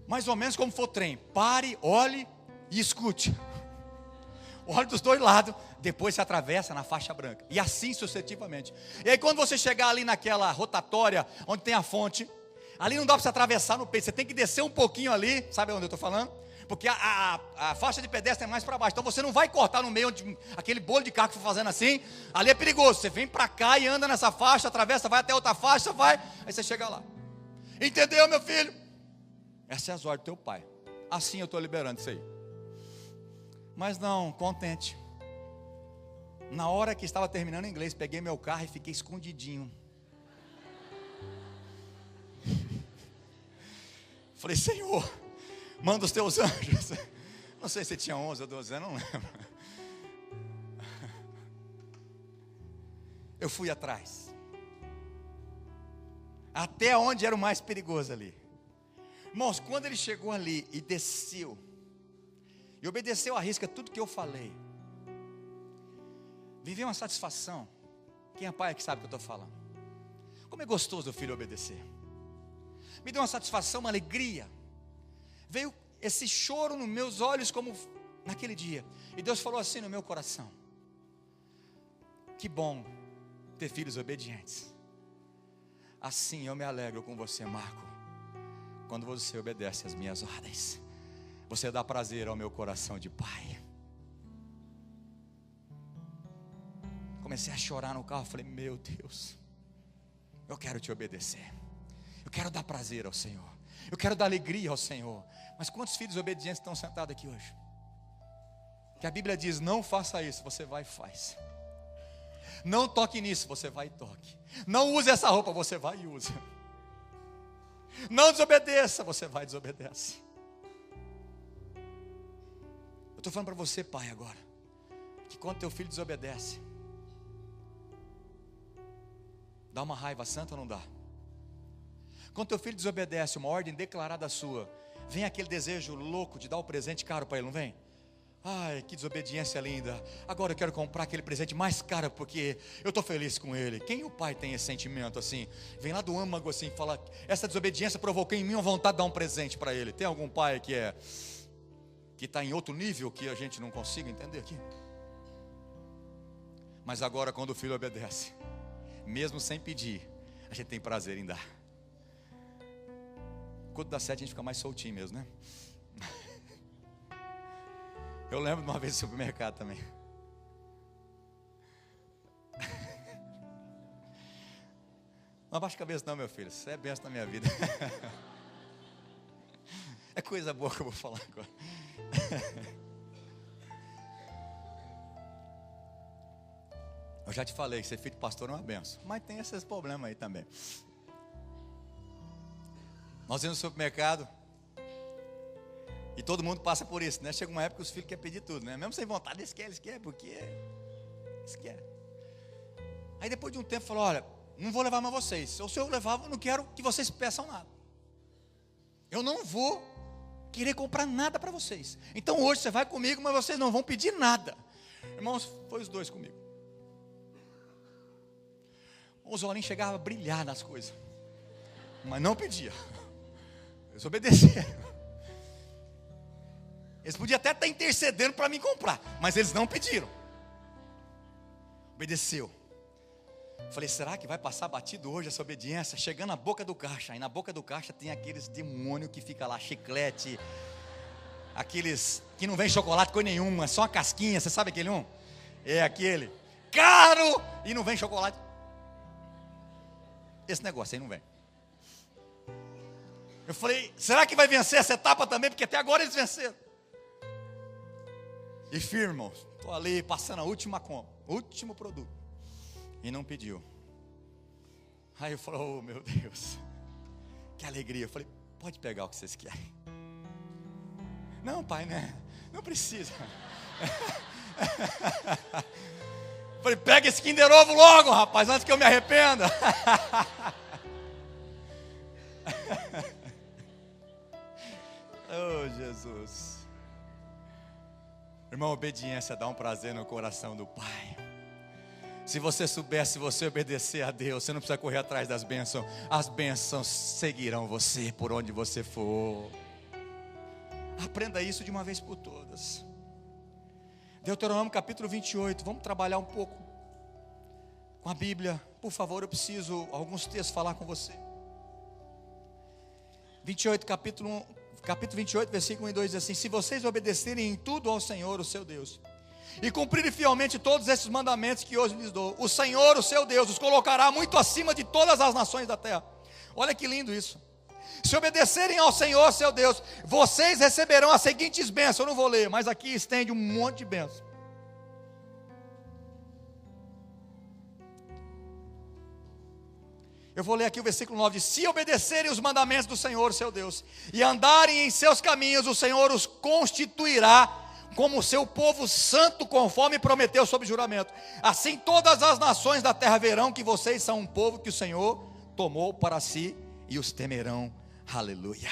Mais ou menos como for trem. Pare, olhe e escute. Olhe dos dois lados, depois você atravessa na faixa branca. E assim sucessivamente. E aí quando você chegar ali naquela rotatória, onde tem a fonte, ali não dá para você atravessar no peito. Você tem que descer um pouquinho ali, sabe onde eu estou falando? Porque a faixa de pedestre é mais para baixo. Então você não vai cortar no meio, onde aquele bolo de carro que foi fazendo assim. Ali é perigoso. Você vem para cá e anda nessa faixa, atravessa, vai até outra faixa, vai. Aí você chega lá. Entendeu, meu filho? Essa é as ordens do teu pai. Assim eu estou liberando isso aí. Mas não, contente. Na hora que estava terminando o inglês, peguei meu carro e fiquei escondidinho. Falei, Senhor, manda os teus anjos. Não sei se tinha 11 ou 12 anos, não lembro. Eu fui atrás. Até onde era o mais perigoso ali. Irmãos, quando ele chegou ali e desceu, e obedeceu à risca tudo que eu falei, viveu uma satisfação. Quem é pai que sabe o que eu estou falando? Como é gostoso o filho obedecer. Me deu uma satisfação, uma alegria. Veio esse choro nos meus olhos como naquele dia. E Deus falou assim no meu coração: que bom ter filhos obedientes. Assim eu me alegro com você, Marco. Quando você obedece às minhas ordens, você dá prazer ao meu coração de pai. Comecei a chorar no carro. Falei, meu Deus, eu quero te obedecer. Eu quero dar prazer ao Senhor. Eu quero dar alegria ao Senhor. Mas quantos filhos obedientes estão sentados aqui hoje? Que a Bíblia diz, não faça isso, você vai e faz. Não toque nisso, você vai e toque. Não use essa roupa, você vai e usa. Não desobedeça, você vai e desobedece. Eu estou falando para você, pai, agora, que quando teu filho desobedece, dá uma raiva santa ou não dá? Quando teu filho desobedece uma ordem declarada sua, vem aquele desejo louco de dar o presente caro para ele, não vem? Ai, que desobediência linda. Agora eu quero comprar aquele presente mais caro porque eu estou feliz com ele. Quem o pai tem esse sentimento assim? Vem lá do âmago assim, fala, essa desobediência provocou em mim uma vontade de dar um presente para ele. Tem algum pai que está em outro nível que a gente não consiga entender aqui? Mas agora quando o filho obedece, mesmo sem pedir, a gente tem prazer em dar. Quando dá certo a gente fica mais soltinho mesmo, né? Eu lembro de uma vez no supermercado também. Não abaixa a cabeça não, meu filho. Isso é benção na minha vida. É coisa boa que eu vou falar agora. Eu já te falei que ser filho de pastor é uma benção. Mas tem esses problemas aí também. Nós íamos no supermercado. E todo mundo passa por isso, né? Chega uma época que os filhos querem pedir tudo, né? Mesmo sem vontade, eles querem, porque eles querem. Aí depois de um tempo falou, olha, não vou levar mais vocês. Ou se eu levar, eu não quero que vocês peçam nada. Eu não vou querer comprar nada para vocês. Então hoje você vai comigo, mas vocês não vão pedir nada. Irmãos, foi os dois comigo. Os olhinhos chegavam a brilhar nas coisas. Mas não pedia. Eles obedeceram. Eles podiam até estar intercedendo para mim comprar, mas eles não pediram. Obedeceu. Falei, será que vai passar batido hoje essa obediência? Chegando na boca do caixa. E na boca do caixa tem aqueles demônios que fica lá, chiclete. Aqueles que não vem chocolate com nenhuma, só uma casquinha. Você sabe aquele um? É aquele caro e não vem chocolate. Esse negócio aí não vem. Eu falei, será que vai vencer essa etapa também? Porque até agora eles venceram. E firme, irmãos, estou ali passando a última compra, o último produto. E não pediu. Aí eu falei, oh meu Deus, que alegria. Eu falei, pode pegar o que vocês querem. Não, pai, né? Não precisa. Eu falei, pega esse Kinder Ovo logo, rapaz, antes que eu me arrependa. Oh, Jesus. Irmão, obediência dá um prazer no coração do Pai. Se você soubesse, se você obedecer a Deus, você não precisa correr atrás das bênçãos. As bênçãos seguirão você por onde você for. Aprenda isso de uma vez por todas. Deuteronômio capítulo 28. Vamos trabalhar um pouco com a Bíblia. Por favor, eu preciso alguns textos falar com você. 28, capítulo 28, versículo 1 e 2 diz assim: se vocês obedecerem em tudo ao Senhor, o seu Deus, e cumprirem fielmente todos esses mandamentos que hoje lhes dou, o Senhor, o seu Deus, os colocará muito acima de todas as nações da terra. Olha que lindo isso. Se obedecerem ao Senhor, seu Deus, vocês receberão as seguintes bênçãos. Eu não vou ler, mas aqui estende um monte de bênçãos. Eu vou ler aqui o versículo 9. Se obedecerem os mandamentos do Senhor, seu Deus, e andarem em seus caminhos, o Senhor os constituirá como seu povo santo, conforme prometeu sob juramento. Assim todas as nações da terra verão que vocês são um povo que o Senhor tomou para si, e os temerão. Aleluia.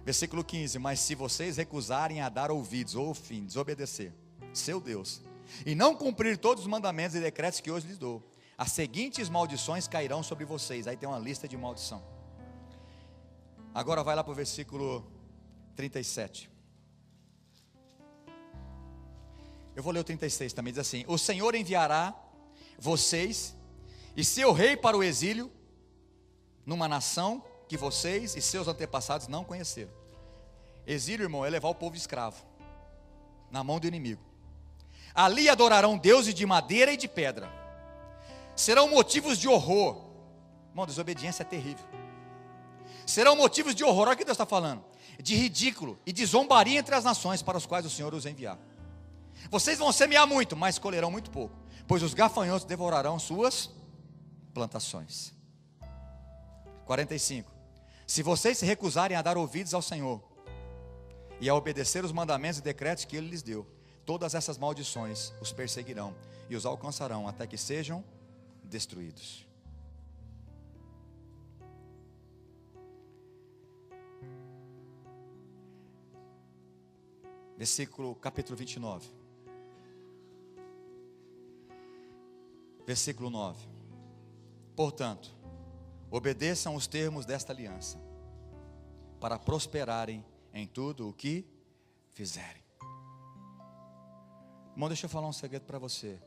Versículo 15. Mas se vocês recusarem a dar ouvidos, ou fim, desobedecer seu Deus, e não cumprir todos os mandamentos e decretos que hoje lhes dou, as seguintes maldições cairão sobre vocês. Aí tem uma lista de maldição. Agora vai lá para o versículo 37. Eu vou ler o 36 também, diz assim: o Senhor enviará vocês e seu rei para o exílio, numa nação que vocês e seus antepassados não conheceram. Exílio, irmão, é levar o povo escravo na mão do inimigo. Ali adorarão deuses de madeira e de pedra. Serão motivos de horror. Irmão, desobediência é terrível. Serão motivos de horror, olha o que Deus está falando, de ridículo e de zombaria entre as nações para as quais o Senhor os enviar. Vocês vão semear muito, mas colherão muito pouco, pois os gafanhotos devorarão suas plantações. 45. Se vocês se recusarem a dar ouvidos ao Senhor e a obedecer os mandamentos e decretos que Ele lhes deu, todas essas maldições os perseguirão e os alcançarão até que sejam destruídos. Capítulo 29. Versículo 9. Portanto, obedeçam os termos desta aliança, para prosperarem em tudo o que fizerem. Irmão, deixa eu falar um segredo para você.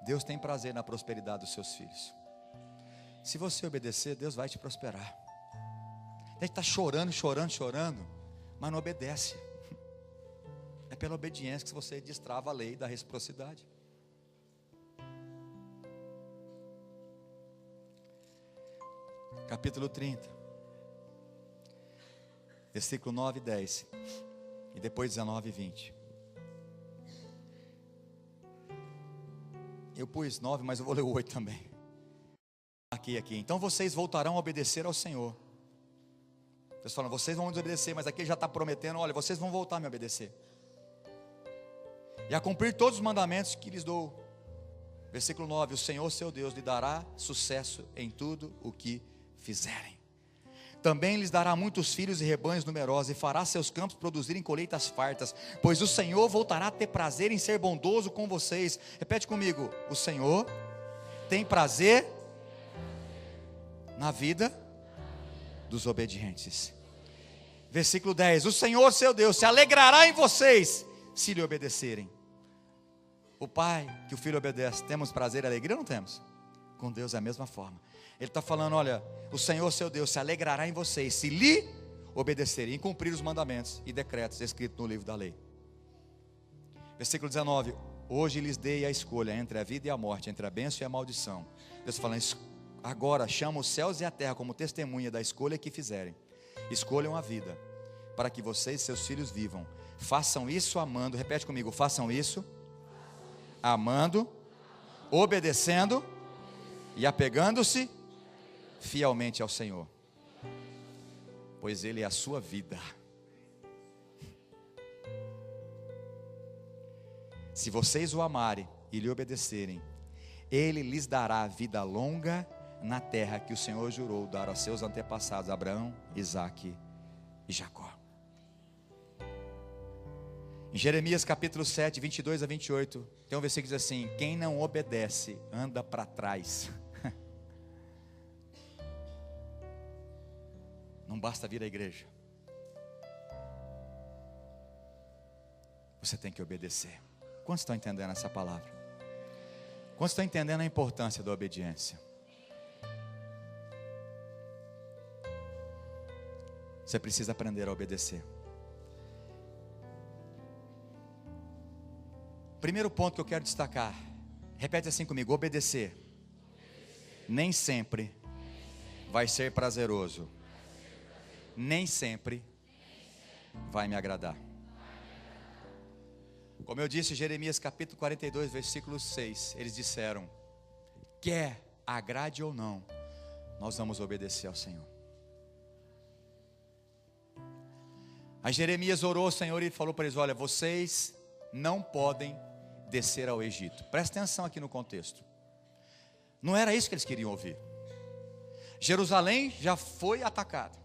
Deus tem prazer na prosperidade dos seus filhos. Se você obedecer, Deus vai te prosperar. A gente está chorando, mas não obedece. É pela obediência que você destrava a lei da reciprocidade. Capítulo 30, versículo 9 e 10, e depois 19 e 20. Eu pus 9, mas eu vou ler o 8 também. Aqui. Então vocês voltarão a obedecer ao Senhor. Vocês falam, vocês vão desobedecer, mas aqui ele já está prometendo, olha, vocês vão voltar a me obedecer. E a cumprir todos os mandamentos que lhes dou. Versículo 9, o Senhor seu Deus lhe dará sucesso em tudo o que fizerem. Também lhes dará muitos filhos e rebanhos numerosos, e fará seus campos produzirem colheitas fartas, pois o Senhor voltará a ter prazer em ser bondoso com vocês. Repete comigo: o Senhor tem prazer na vida dos obedientes. Versículo 10, o Senhor seu Deus se alegrará em vocês, se lhe obedecerem. O pai que o filho obedece, temos prazer e alegria ou não temos? Com Deus é a mesma forma. Ele está falando, olha, o Senhor seu Deus se alegrará em vocês, se lhe obedecerem e cumprir os mandamentos e decretos escritos no livro da lei. Versículo 19, hoje lhes dei a escolha entre a vida e a morte, entre a bênção e a maldição. Deus falando, agora chama os céus e a terra como testemunha da escolha que fizerem. Escolham a vida, para que vocês e seus filhos vivam. Façam isso amando, repete comigo, façam isso amando, obedecendo e apegando-se fielmente ao Senhor, pois Ele é a sua vida. Se vocês o amarem e lhe obedecerem, Ele lhes dará vida longa na terra que o Senhor jurou dar aos seus antepassados, Abraão, Isaque e Jacó. Em Jeremias capítulo 7, 22 a 28, tem um versículo que diz assim: quem não obedece anda para trás. Não basta vir à igreja, você tem que obedecer. Quantos estão entendendo essa palavra? Quantos estão entendendo a importância da obediência? Você precisa aprender a obedecer. Primeiro ponto que eu quero destacar, repete assim comigo: obedecer nem sempre vai ser prazeroso, nem sempre vai me agradar. Como eu disse, Jeremias capítulo 42, versículo 6, eles disseram: quer agrade ou não, nós vamos obedecer ao Senhor. Aí Jeremias orou ao Senhor e falou para eles: olha, vocês não podem descer ao Egito. Presta atenção aqui no contexto. Não era isso que eles queriam ouvir. Jerusalém já foi atacada.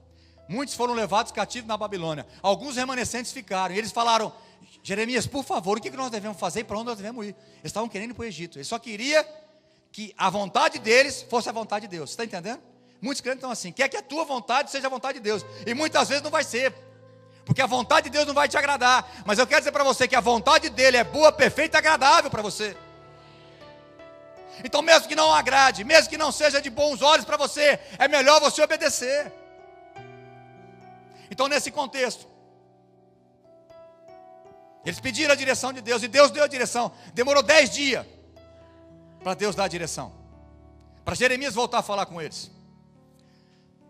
Muitos foram levados cativos na Babilônia. Alguns remanescentes ficaram. E eles falaram: Jeremias, por favor, o que nós devemos fazer e para onde nós devemos ir? Eles estavam querendo ir para o Egito. Eles só queriam que a vontade deles fosse a vontade de Deus. Você está entendendo? Muitos crentes estão assim: quer que a tua vontade seja a vontade de Deus. E muitas vezes não vai ser, porque a vontade de Deus não vai te agradar. Mas eu quero dizer para você que a vontade dele é boa, perfeita e agradável para você. Então mesmo que não agrade, mesmo que não seja de bons olhos para você, é melhor você obedecer. Então nesse contexto, eles pediram a direção de Deus, e Deus deu a direção. Demorou 10 dias para Deus dar a direção, para Jeremias voltar a falar com eles.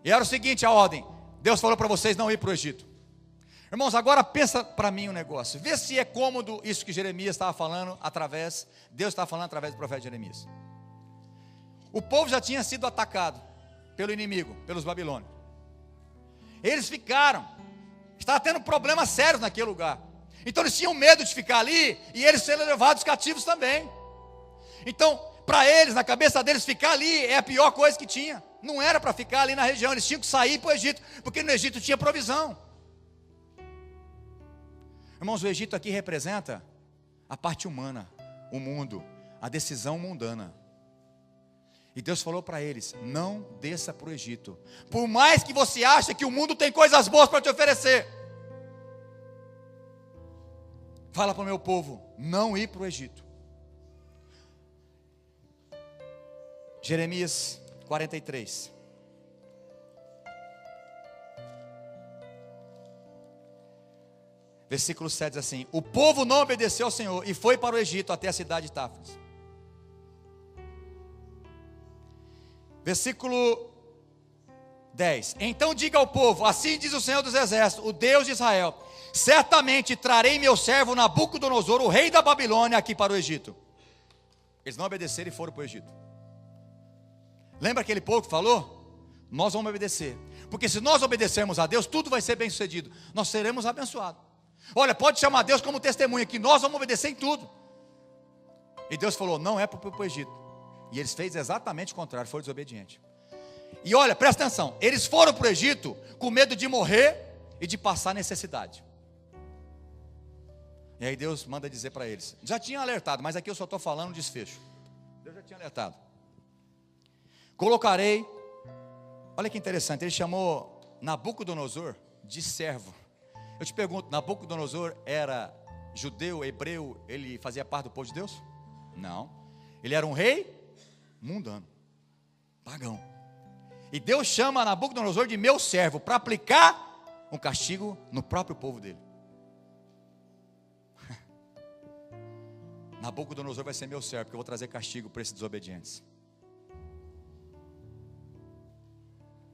E era o seguinte a ordem: Deus falou para vocês não ir para o Egito. Irmãos, agora pensa para mim um negócio. Vê se é cômodo isso que Jeremias estava falando Deus estava falando através do profeta Jeremias. O povo já tinha sido atacado pelo inimigo, pelos babilônios. Eles ficaram, estava tendo problemas sérios naquele lugar. Então eles tinham medo de ficar ali e eles serem levados cativos também. Então, para eles, na cabeça deles, ficar ali é a pior coisa que tinha. Não era para ficar ali na região, eles tinham que sair para o Egito, porque no Egito tinha provisão. Irmãos, o Egito aqui representa a parte humana, o mundo, a decisão mundana. E Deus falou para eles: não desça para o Egito. Por mais que você ache que o mundo tem coisas boas para te oferecer, fala para o meu povo não ir para o Egito. Jeremias 43. Versículo 7 diz assim: o povo não obedeceu ao Senhor e foi para o Egito, até a cidade de Táfnis. Versículo 10: então diga ao povo: assim diz o Senhor dos Exércitos, o Deus de Israel: certamente trarei meu servo Nabucodonosor, o rei da Babilônia, aqui para o Egito. Eles não obedeceram e foram para o Egito. Lembra aquele povo que falou? Nós vamos obedecer, porque se nós obedecermos a Deus, tudo vai ser bem sucedido, nós seremos abençoados. Olha, pode chamar Deus como testemunha, que nós vamos obedecer em tudo. E Deus falou: não é para o Egito. E eles fez exatamente o contrário, foram desobedientes. E olha, presta atenção, eles foram para o Egito com medo de morrer e de passar necessidade. E aí Deus manda dizer para eles, já tinha alertado, mas aqui eu só estou falando o desfecho. Deus já tinha alertado: colocarei, olha que interessante, ele chamou Nabucodonosor de servo. Eu te pergunto, Nabucodonosor era judeu, hebreu, ele fazia parte do povo de Deus? Não, ele era um rei mundano, pagão. E Deus chama Nabucodonosor de meu servo, para aplicar um castigo no próprio povo dele. Nabucodonosor vai ser meu servo, porque eu vou trazer castigo para esses desobedientes.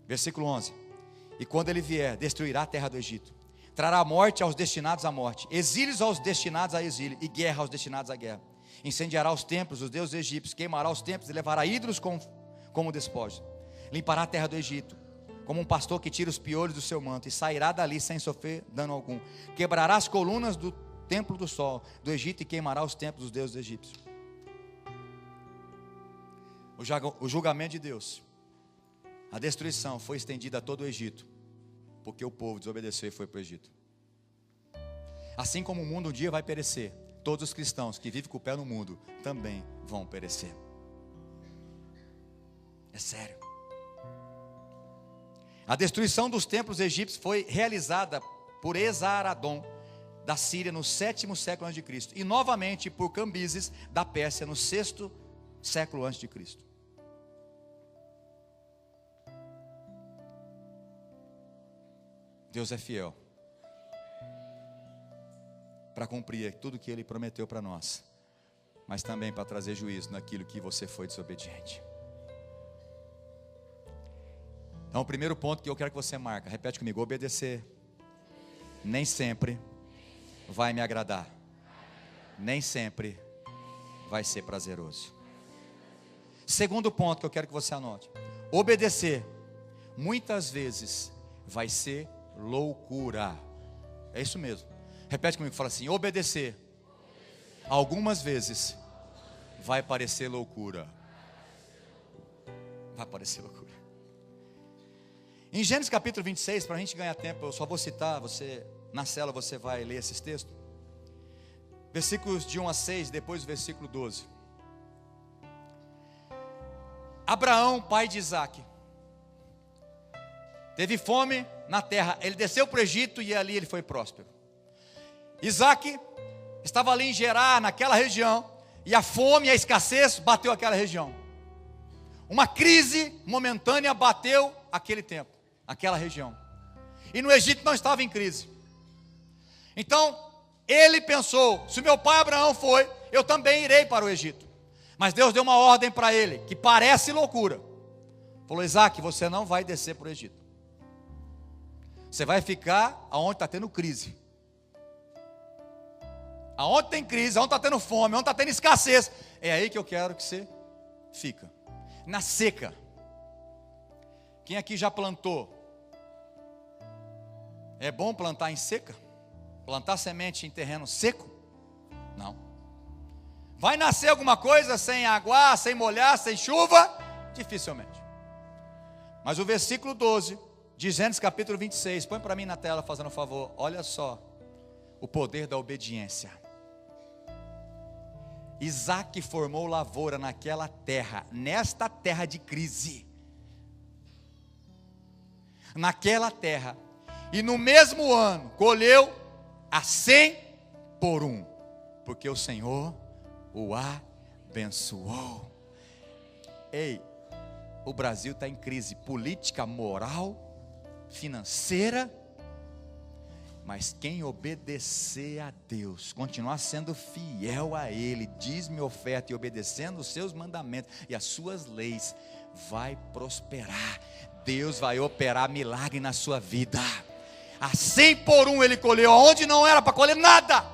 Versículo 11: e quando ele vier, destruirá a terra do Egito, trará morte aos destinados à morte, exílios aos destinados a exílio, e guerra aos destinados à guerra. Incendiará os templos dos deuses egípcios, queimará os templos e levará ídolos como despojo. Limpará a terra do Egito, como um pastor que tira os piolhos do seu manto, e sairá dali sem sofrer dano algum. Quebrará as colunas do templo do sol do Egito, e queimará os templos dos deuses egípcios. O julgamento de Deus, a destruição foi estendida a todo o Egito, porque o povo desobedeceu e foi para o Egito. Assim como o mundo um dia vai perecer, todos os cristãos que vivem com o pé no mundo também vão perecer. É sério. A destruição dos templos egípcios foi realizada por Esaradom da Síria no 7º século antes de Cristo, e novamente por Cambises da Pérsia no 6º século antes de Cristo. Deus é fiel para cumprir tudo que Ele prometeu para nós, mas também para trazer juízo naquilo que você foi desobediente. Então, o primeiro ponto que eu quero que você marque, repete comigo: obedecer nem sempre vai me agradar, nem sempre vai ser prazeroso. Segundo ponto que eu quero que você anote: obedecer muitas vezes vai ser loucura. É isso mesmo. Repete comigo, fala assim: obedecer algumas vezes vai parecer loucura. Vai parecer loucura. Em Gênesis capítulo 26, para a gente ganhar tempo, eu só vou citar, você na cela você vai ler esses textos. Versículos de 1 a 6, depois o versículo 12. Abraão, pai de Isaque, teve fome na terra, ele desceu para o Egito e ali ele foi próspero. Isaque estava ali em Gerar, naquela região, e a fome e a escassez bateu aquela região. Uma crise momentânea bateu aquele tempo, aquela região. E no Egito não estava em crise. Então, ele pensou: se o meu pai Abraão foi, eu também irei para o Egito. Mas Deus deu uma ordem para ele, que parece loucura. Falou: Isaque, você não vai descer para o Egito. Você vai ficar aonde está tendo crise. Aonde tem crise, aonde está tendo fome, aonde está tendo escassez, é aí que eu quero que você fica. Na seca. Quem aqui já plantou? É bom plantar em seca? Plantar semente em terreno seco? Não. Vai nascer alguma coisa sem aguar, sem molhar, sem chuva? Dificilmente. Mas o versículo 12 de Gênesis capítulo 26, põe para mim na tela, fazendo um favor. Olha só o poder da obediência. Isaque formou lavoura naquela terra, nesta terra de crise, naquela terra, e no mesmo ano colheu a 100 por 1, porque o Senhor o abençoou. Ei, o Brasil está em crise política, moral, financeira, mas quem obedecer a Deus, continuar sendo fiel a Ele, dízimo e oferta, e obedecendo os seus mandamentos e as suas leis, vai prosperar. Deus vai operar milagre na sua vida. A 100 por 1 ele colheu, aonde não era para colher nada,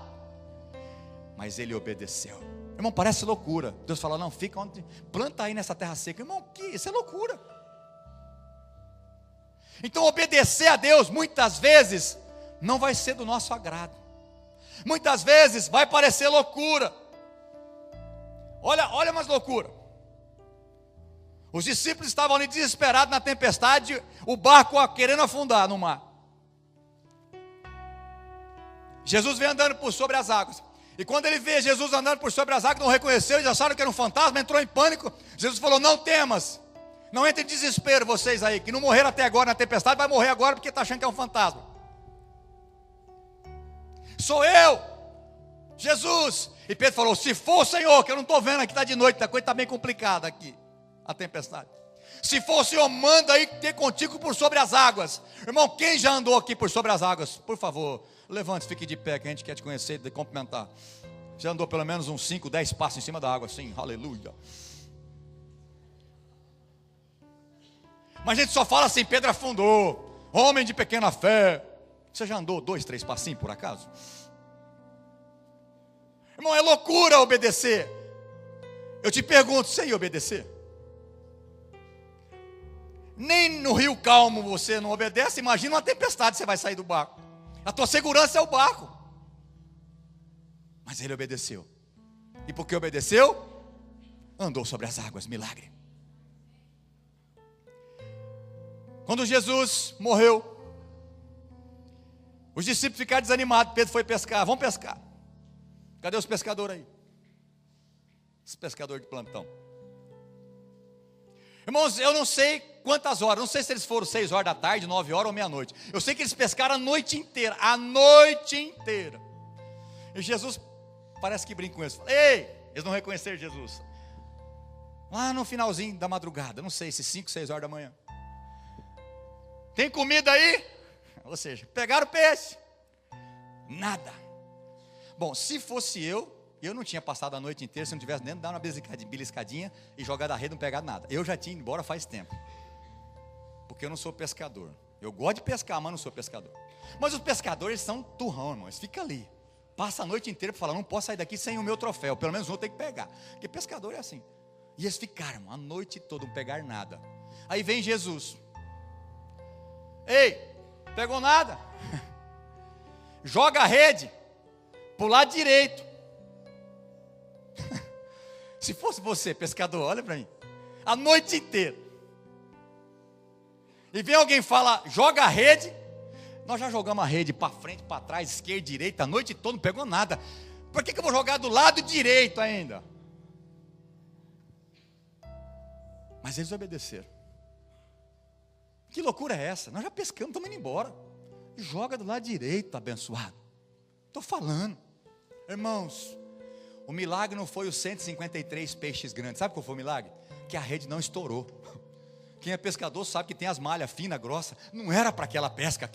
mas ele obedeceu. Irmão, parece loucura. Deus fala: não, fica onde, planta aí nessa terra seca. Irmão, isso é loucura. Então obedecer a Deus muitas vezes não vai ser do nosso agrado. Muitas vezes vai parecer loucura. Olha mais loucura. Os discípulos estavam ali desesperados na tempestade, o barco querendo afundar no mar. Jesus vem andando por sobre as águas. E quando ele vê Jesus andando por sobre as águas, não reconheceu, eles acharam que era um fantasma, entrou em pânico. Jesus falou: não temas, não entre em desespero vocês aí, que não morreram até agora na tempestade, vai morrer agora porque está achando que é um fantasma. Sou eu, Jesus. E Pedro falou: se for o Senhor, que eu não estou vendo aqui, está de noite, a coisa está bem complicada aqui, a tempestade. Se for o Senhor, manda aí ter contigo por sobre as águas. Irmão, quem já andou aqui por sobre as águas? Por favor, levante, fique de pé, que a gente quer te conhecer e cumprimentar. Já andou pelo menos uns 5, 10 passos em cima da água, sim, aleluia. Mas a gente só fala assim: Pedro afundou, homem de pequena fé. Você já andou 2, 3 passinhos por acaso? Irmão, é loucura obedecer. Eu te pergunto, você ia obedecer? Nem no rio calmo você não obedece. Imagina uma tempestade, você vai sair do barco. A tua segurança é o barco. Mas ele obedeceu. E porque obedeceu, andou sobre as águas, milagre. Quando Jesus morreu, os discípulos ficaram desanimados. Pedro foi pescar. Vamos pescar. Cadê os pescadores aí? Esse pescador de plantão. Irmãos, eu não sei quantas horas. Não sei se eles foram 6 horas da tarde, 9 horas ou meia-noite. Eu sei que eles pescaram a noite inteira. A noite inteira. E Jesus parece que brinca com eles. Ei, eles não reconheceram Jesus. Lá no finalzinho da madrugada. Não sei se 5, 6 horas da manhã. Tem comida aí? Ou seja, pegaram peixe. Nada. Bom, se fosse eu não tinha passado a noite inteira, se não tivesse dentro, dado uma beliscadinha e jogado a rede, não pegado nada. Eu já tinha ido embora faz tempo. porque eu não sou pescador. Eu gosto de pescar, mas não sou pescador. Mas os pescadores são turrão, irmão. Eles ficam ali, passa a noite inteira para falar, não posso sair daqui sem o meu troféu. Pelo menos um tem que pegar, porque pescador é assim. E eles ficaram, irmão, a noite toda, não pegar nada. Aí vem Jesus. Ei, pegou nada? Joga a rede para o lado direito. Se fosse você, pescador, olha para mim, a noite inteira. E vem alguém falar, joga a rede. Nós já jogamos a rede para frente, para trás, esquerda, direita, a noite toda, não pegou nada. Por que eu vou jogar do lado direito ainda? Mas eles obedeceram. Que loucura é essa? Nós já pescamos, estamos indo embora. Joga do lado direito, abençoado. Estou falando. Irmãos, o milagre não foi os 153 peixes grandes. Sabe qual foi o milagre? Que a rede não estourou. Quem é pescador sabe que tem as malhas finas, grossas. Não era para aquela pesca,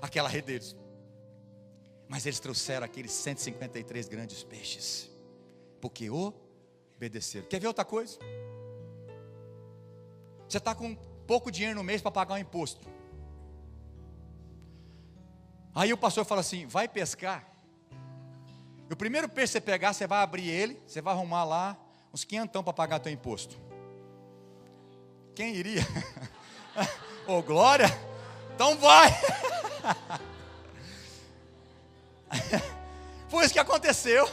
aquela rede deles. Mas eles trouxeram aqueles 153 grandes peixes. Porque obedeceram. Quer ver outra coisa? Você está com pouco dinheiro no mês para pagar o imposto. Aí o pastor fala assim, vai pescar. E o primeiro peixe que você pegar, você vai abrir ele, você vai arrumar lá uns 500 para pagar teu imposto. Quem iria? Ô, glória! Então vai! Foi isso que aconteceu.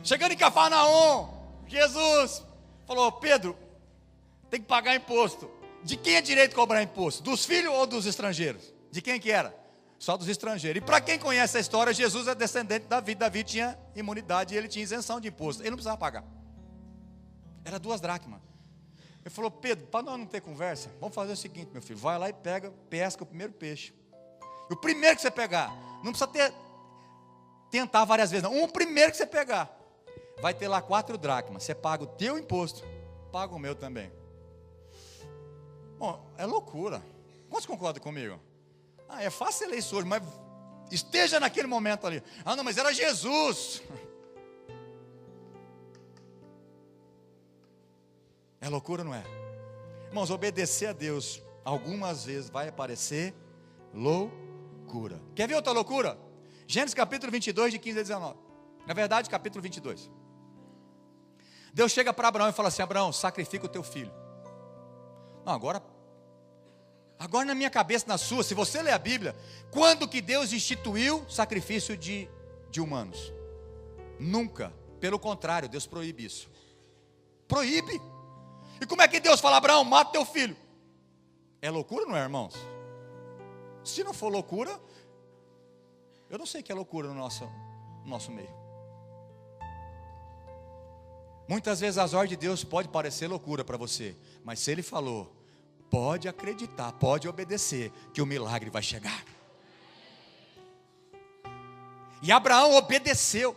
Chegando em Cafarnaum, Jesus falou, Pedro, tem que pagar imposto. De quem é direito de cobrar imposto? Dos filhos ou dos estrangeiros? De quem que era? Só dos estrangeiros. E para quem conhece a história, Jesus é descendente de Davi. Davi tinha imunidade e ele tinha isenção de imposto. Ele não precisava pagar. Era 2 dracmas. Ele falou, Pedro, para nós não ter conversa, vamos fazer o seguinte, meu filho. Vai lá e pesca o primeiro peixe. E o primeiro que você pegar, não precisa tentar várias vezes, não. O primeiro que você pegar, vai ter lá 4 dracmas. Você paga o teu imposto, paga o meu também. Bom, é loucura. Quantos concordam comigo? É fácil ler isso hoje, mas esteja naquele momento ali. Não, mas era Jesus. É loucura, não é? Irmãos, obedecer a Deus algumas vezes vai parecer loucura. Quer ver outra loucura? Gênesis capítulo 22, de 15 a 19. Na verdade, capítulo 22. Deus chega para Abraão e fala assim, Abraão, sacrifica o teu filho. Não, agora na minha cabeça, na sua, se você ler a Bíblia, quando que Deus instituiu sacrifício de humanos? Nunca. Pelo contrário, Deus proíbe isso. Proíbe. E como é que Deus fala, Abraão, mata teu filho? É loucura, não é, irmãos? Se não for loucura, eu não sei o que é loucura no nosso meio. Muitas vezes as ordens de Deus podem parecer loucura para você, mas se Ele falou, pode acreditar, pode obedecer, que o milagre vai chegar. E Abraão obedeceu.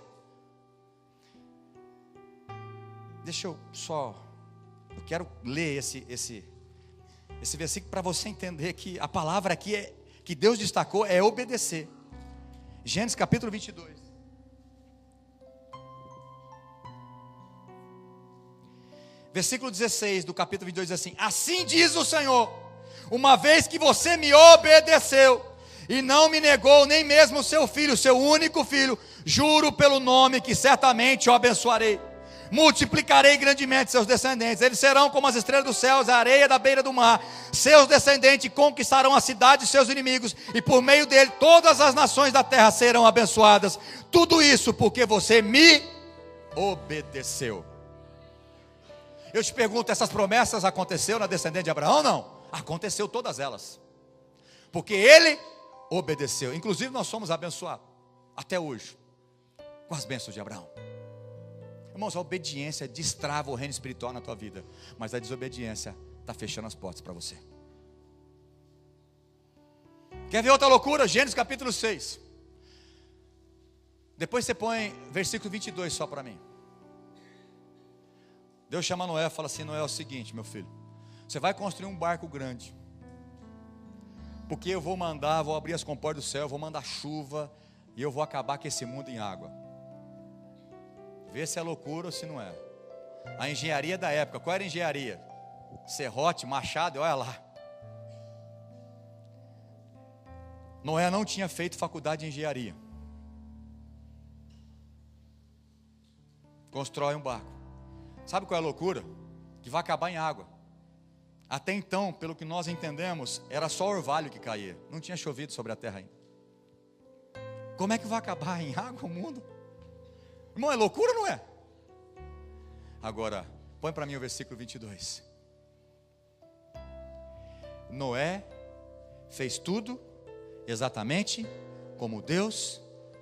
Deixa eu quero ler esse versículo para você entender que a palavra aqui que Deus destacou é obedecer. Gênesis capítulo 22. Versículo 16 do capítulo 22 diz assim, assim diz o Senhor, uma vez que você me obedeceu, e não me negou nem mesmo o seu filho, seu único filho, juro pelo nome que certamente o abençoarei, multiplicarei grandemente seus descendentes, eles serão como as estrelas dos céus, a areia da beira do mar, seus descendentes conquistarão a cidade de seus inimigos, e por meio dele todas as nações da terra serão abençoadas, tudo isso porque você me obedeceu. Eu te pergunto, essas promessas aconteceram na descendente de Abraão? Não, aconteceu todas elas, porque ele obedeceu. Inclusive nós somos abençoados, até hoje, com as bênçãos de Abraão. Irmãos, a obediência destrava o reino espiritual na tua vida, mas a desobediência está fechando as portas para você. Quer ver outra loucura? Gênesis capítulo 6. Depois você põe versículo 22 só para mim. Deus chama Noé e fala assim, Noé, é o seguinte, meu filho, você vai construir um barco grande, porque eu vou abrir as comportas do céu, eu vou mandar chuva, e eu vou acabar com esse mundo em água. Vê se é loucura ou se não é. A engenharia da época, qual era a engenharia? Serrote, machado, olha lá. Noé não tinha feito faculdade de engenharia. Constrói um barco. Sabe qual é a loucura? Que vai acabar em água. Até então, pelo que nós entendemos, era só orvalho que caía. Não tinha chovido sobre a terra ainda. Como é que vai acabar em água o mundo? Irmão, é loucura ou não é? Agora, põe para mim o versículo 22. Noé fez tudo exatamente como Deus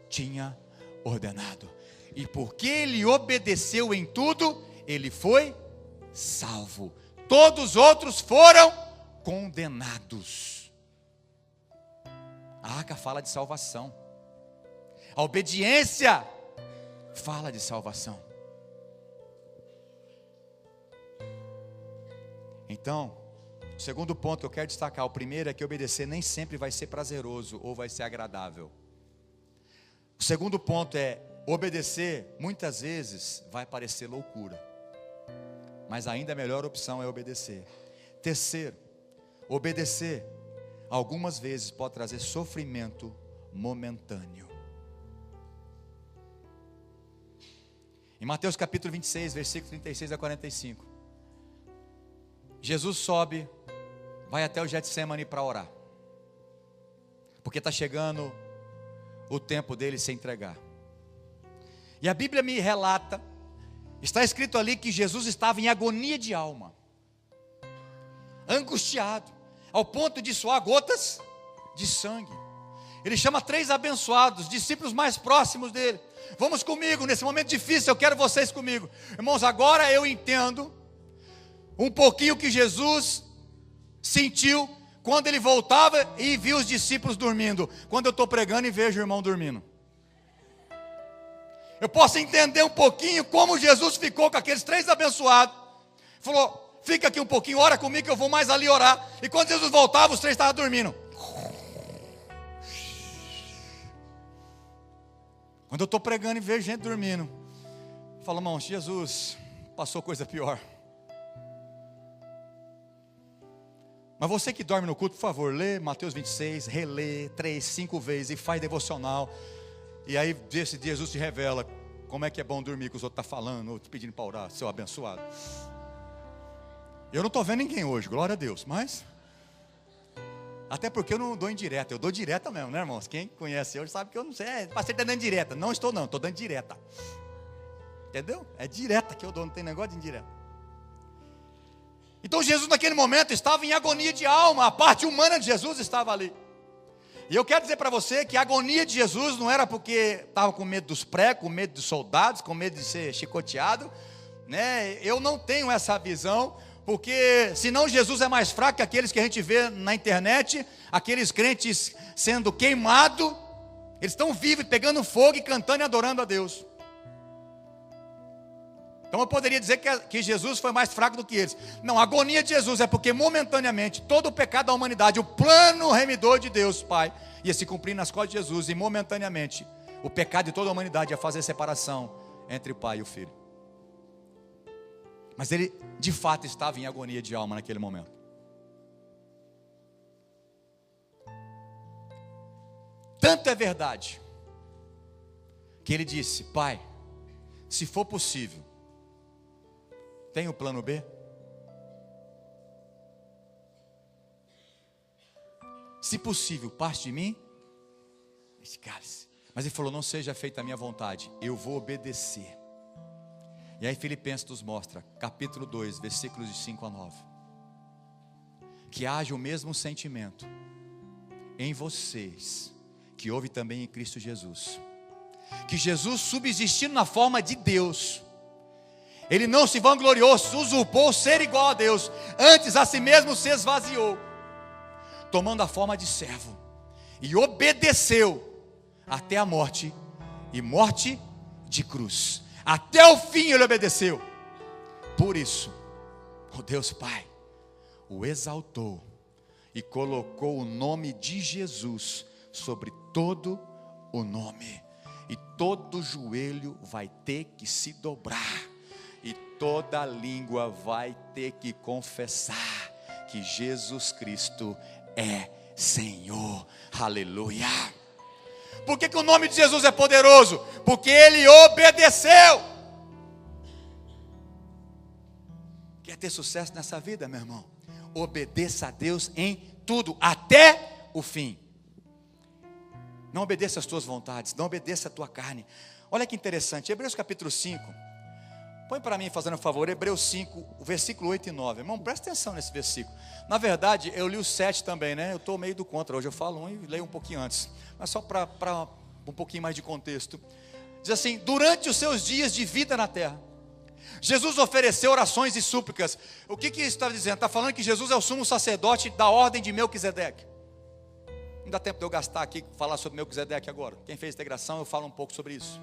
tinha ordenado. E porque ele obedeceu em tudo, ele foi salvo. Todos os outros foram condenados. A arca fala de salvação. A obediência fala de salvação. Então, o segundo ponto que eu quero destacar, o primeiro é que obedecer nem sempre vai ser prazeroso ou vai ser agradável. O segundo ponto é, obedecer muitas vezes vai parecer loucura, mas ainda a melhor opção é obedecer. Terceiro, obedecer algumas vezes pode trazer sofrimento momentâneo. Em Mateus capítulo 26, versículo 36 a 45, Jesus sobe, vai até o Getsemane para orar, porque está chegando o tempo dele se entregar. E a Bíblia me relata, está escrito ali que Jesus estava em agonia de alma, angustiado, ao ponto de suar gotas de sangue. Ele chama 3 abençoados, discípulos mais próximos dele. Vamos comigo, nesse momento difícil, eu quero vocês comigo. Irmãos, agora eu entendo um pouquinho que Jesus sentiu quando ele voltava e viu os discípulos dormindo. Quando eu estou pregando e vejo o irmão dormindo, eu posso entender um pouquinho como Jesus ficou com aqueles 3 abençoados. Falou, fica aqui um pouquinho, ora comigo que eu vou mais ali orar. E quando Jesus voltava, os 3 estavam dormindo. Quando eu estou pregando e vejo gente dormindo, eu falo, irmão, Jesus passou coisa pior. Mas você que dorme no culto, por favor, lê Mateus 26, relê 3, 5 vezes e faz devocional. E aí Jesus te revela como é que é bom dormir, que os outros estão falando, ou te pedindo para orar, seu abençoado. Eu não estou vendo ninguém hoje, glória a Deus, mas até porque eu não dou indireta, eu dou direta mesmo, né, irmãos? Quem conhece hoje sabe que eu não sei, pastor está dando direta. Não estou não, estou dando direta. Entendeu? É direta que eu dou, não tem negócio de indireta. Então Jesus naquele momento estava em agonia de alma, a parte humana de Jesus estava ali. E eu quero dizer para você que a agonia de Jesus não era porque estava com medo dos pregos, com medo dos soldados, com medo de ser chicoteado, né? Eu não tenho essa visão, porque senão Jesus é mais fraco que aqueles que a gente vê na internet, aqueles crentes sendo queimados, eles estão vivos, pegando fogo e cantando e adorando a Deus. Então eu poderia dizer que Jesus foi mais fraco do que eles. Não, a agonia de Jesus é porque momentaneamente todo o pecado da humanidade, o plano remidor de Deus Pai, ia se cumprir nas costas de Jesus, e momentaneamente o pecado de toda a humanidade ia fazer separação entre o Pai e o Filho. Mas ele de fato estava em agonia de alma naquele momento. Tanto é verdade que ele disse, Pai, se for possível, tem o plano B? Se possível, parte de mim esse cálice. Mas ele falou, não seja feita a minha vontade, eu vou obedecer. E aí Filipenses nos mostra, capítulo 2, versículos de 5 a 9. Que haja o mesmo sentimento em vocês, que houve também em Cristo Jesus. Que Jesus, subsistindo na forma de Deus, ele não se vangloriou, usurpou ser igual a Deus. Antes a si mesmo se esvaziou, tomando a forma de servo, e obedeceu até a morte, e morte de cruz. Até o fim ele obedeceu. Por isso, o Deus Pai o exaltou e colocou o nome de Jesus sobre todo o nome. E todo joelho vai ter que se dobrar, e toda língua vai ter que confessar que Jesus Cristo é Senhor. Aleluia. Por que o nome de Jesus é poderoso? Porque Ele obedeceu. Quer ter sucesso nessa vida, meu irmão? Obedeça a Deus em tudo, até o fim. Não obedeça às tuas vontades, não obedeça à tua carne. Olha que interessante, Hebreus capítulo 5. Põe para mim, fazendo um favor, Hebreus 5, o versículo 8 e 9. Irmão, presta atenção nesse versículo. Na verdade, eu li o 7 também, né? Eu estou meio do contra, hoje eu falo um e leio um pouquinho antes. Mas só para um pouquinho mais de contexto. Diz assim: durante os seus dias de vida na terra, Jesus ofereceu orações e súplicas. O que isso está dizendo? Está falando que Jesus é o sumo sacerdote da ordem de Melquisedeque. Não dá tempo de eu gastar aqui, falar sobre Melquisedeque agora. Quem fez integração, eu falo um pouco sobre isso.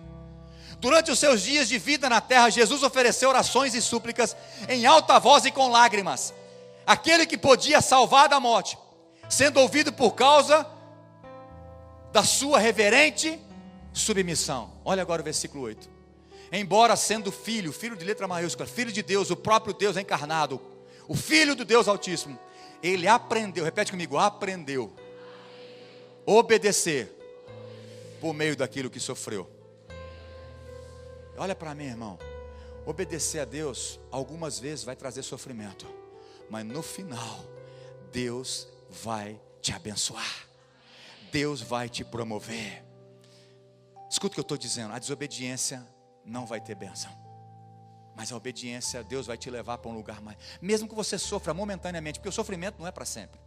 Durante os seus dias de vida na terra, Jesus ofereceu orações e súplicas em alta voz e com lágrimas. Aquele que podia salvar da morte, sendo ouvido por causa da sua reverente submissão. Olha agora o versículo 8. Embora sendo filho de letra maiúscula, filho de Deus, o próprio Deus encarnado, o Filho do Deus Altíssimo, ele aprendeu, repete comigo, aprendeu obedecer por meio daquilo que sofreu. Olha para mim, irmão. Obedecer a Deus algumas vezes vai trazer sofrimento, mas no final Deus vai te abençoar. Deus vai te promover. Escuta o que eu estou dizendo. A desobediência não vai ter bênção, mas a obediência, Deus vai te levar para um lugar mais, mesmo que você sofra momentaneamente, porque o sofrimento não é para sempre,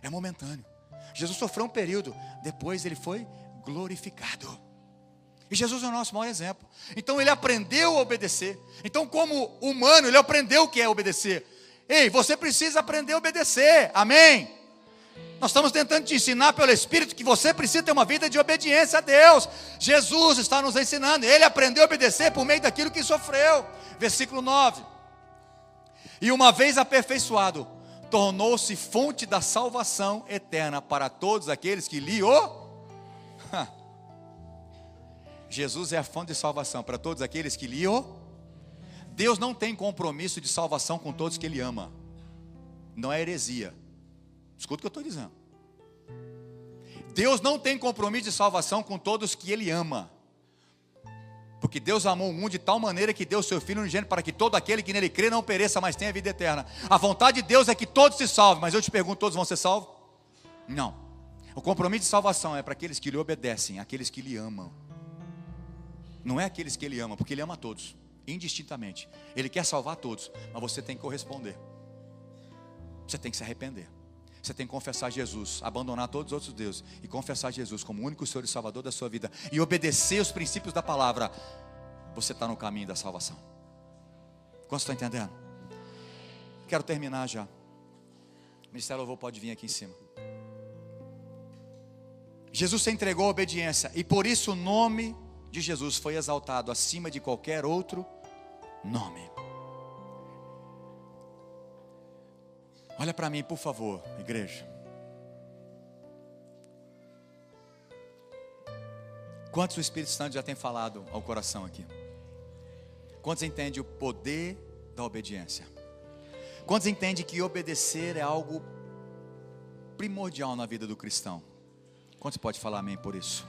é momentâneo. Jesus sofreu um período, depois ele foi glorificado. E Jesus é o nosso maior exemplo. Então ele aprendeu a obedecer. Então, como humano, ele aprendeu o que é obedecer. Ei, você precisa aprender a obedecer. Amém? Nós estamos tentando te ensinar pelo Espírito que você precisa ter uma vida de obediência a Deus. Jesus está nos ensinando. Ele aprendeu a obedecer por meio daquilo que sofreu. Versículo 9. E uma vez aperfeiçoado, tornou-se fonte da salvação eterna para todos aqueles que lhe Jesus é a fonte de salvação para todos aqueles que lhe Deus não tem compromisso de salvação com todos que Ele ama. Não é heresia. Escuta o que eu estou dizendo. Deus não tem compromisso de salvação com todos que Ele ama. Porque Deus amou o mundo de tal maneira que deu o seu Filho unigênito para que todo aquele que nele crê não pereça, mas tenha vida eterna. A vontade de Deus é que todos se salvem. Mas eu te pergunto, todos vão ser salvos? Não. O compromisso de salvação é para aqueles que lhe obedecem, aqueles que lhe amam. Não é aqueles que Ele ama, porque Ele ama a todos, indistintamente. Ele quer salvar todos, mas você tem que corresponder. Você tem que se arrepender. Você tem que confessar Jesus, abandonar todos os outros deuses e confessar Jesus como o único Senhor e Salvador da sua vida e obedecer os princípios da palavra. Você está no caminho da salvação. Quantos estão entendendo? Quero terminar já. O Ministério Louvor pode vir aqui em cima. Jesus se entregou à obediência e por isso o nome de Jesus foi exaltado acima de qualquer outro nome. Olha para mim, por favor, igreja. Quantos o Espírito Santo já tem falado ao coração aqui? Quantos entendem o poder da obediência? Quantos entendem que obedecer é algo primordial na vida do cristão? Quantos pode falar amém por isso?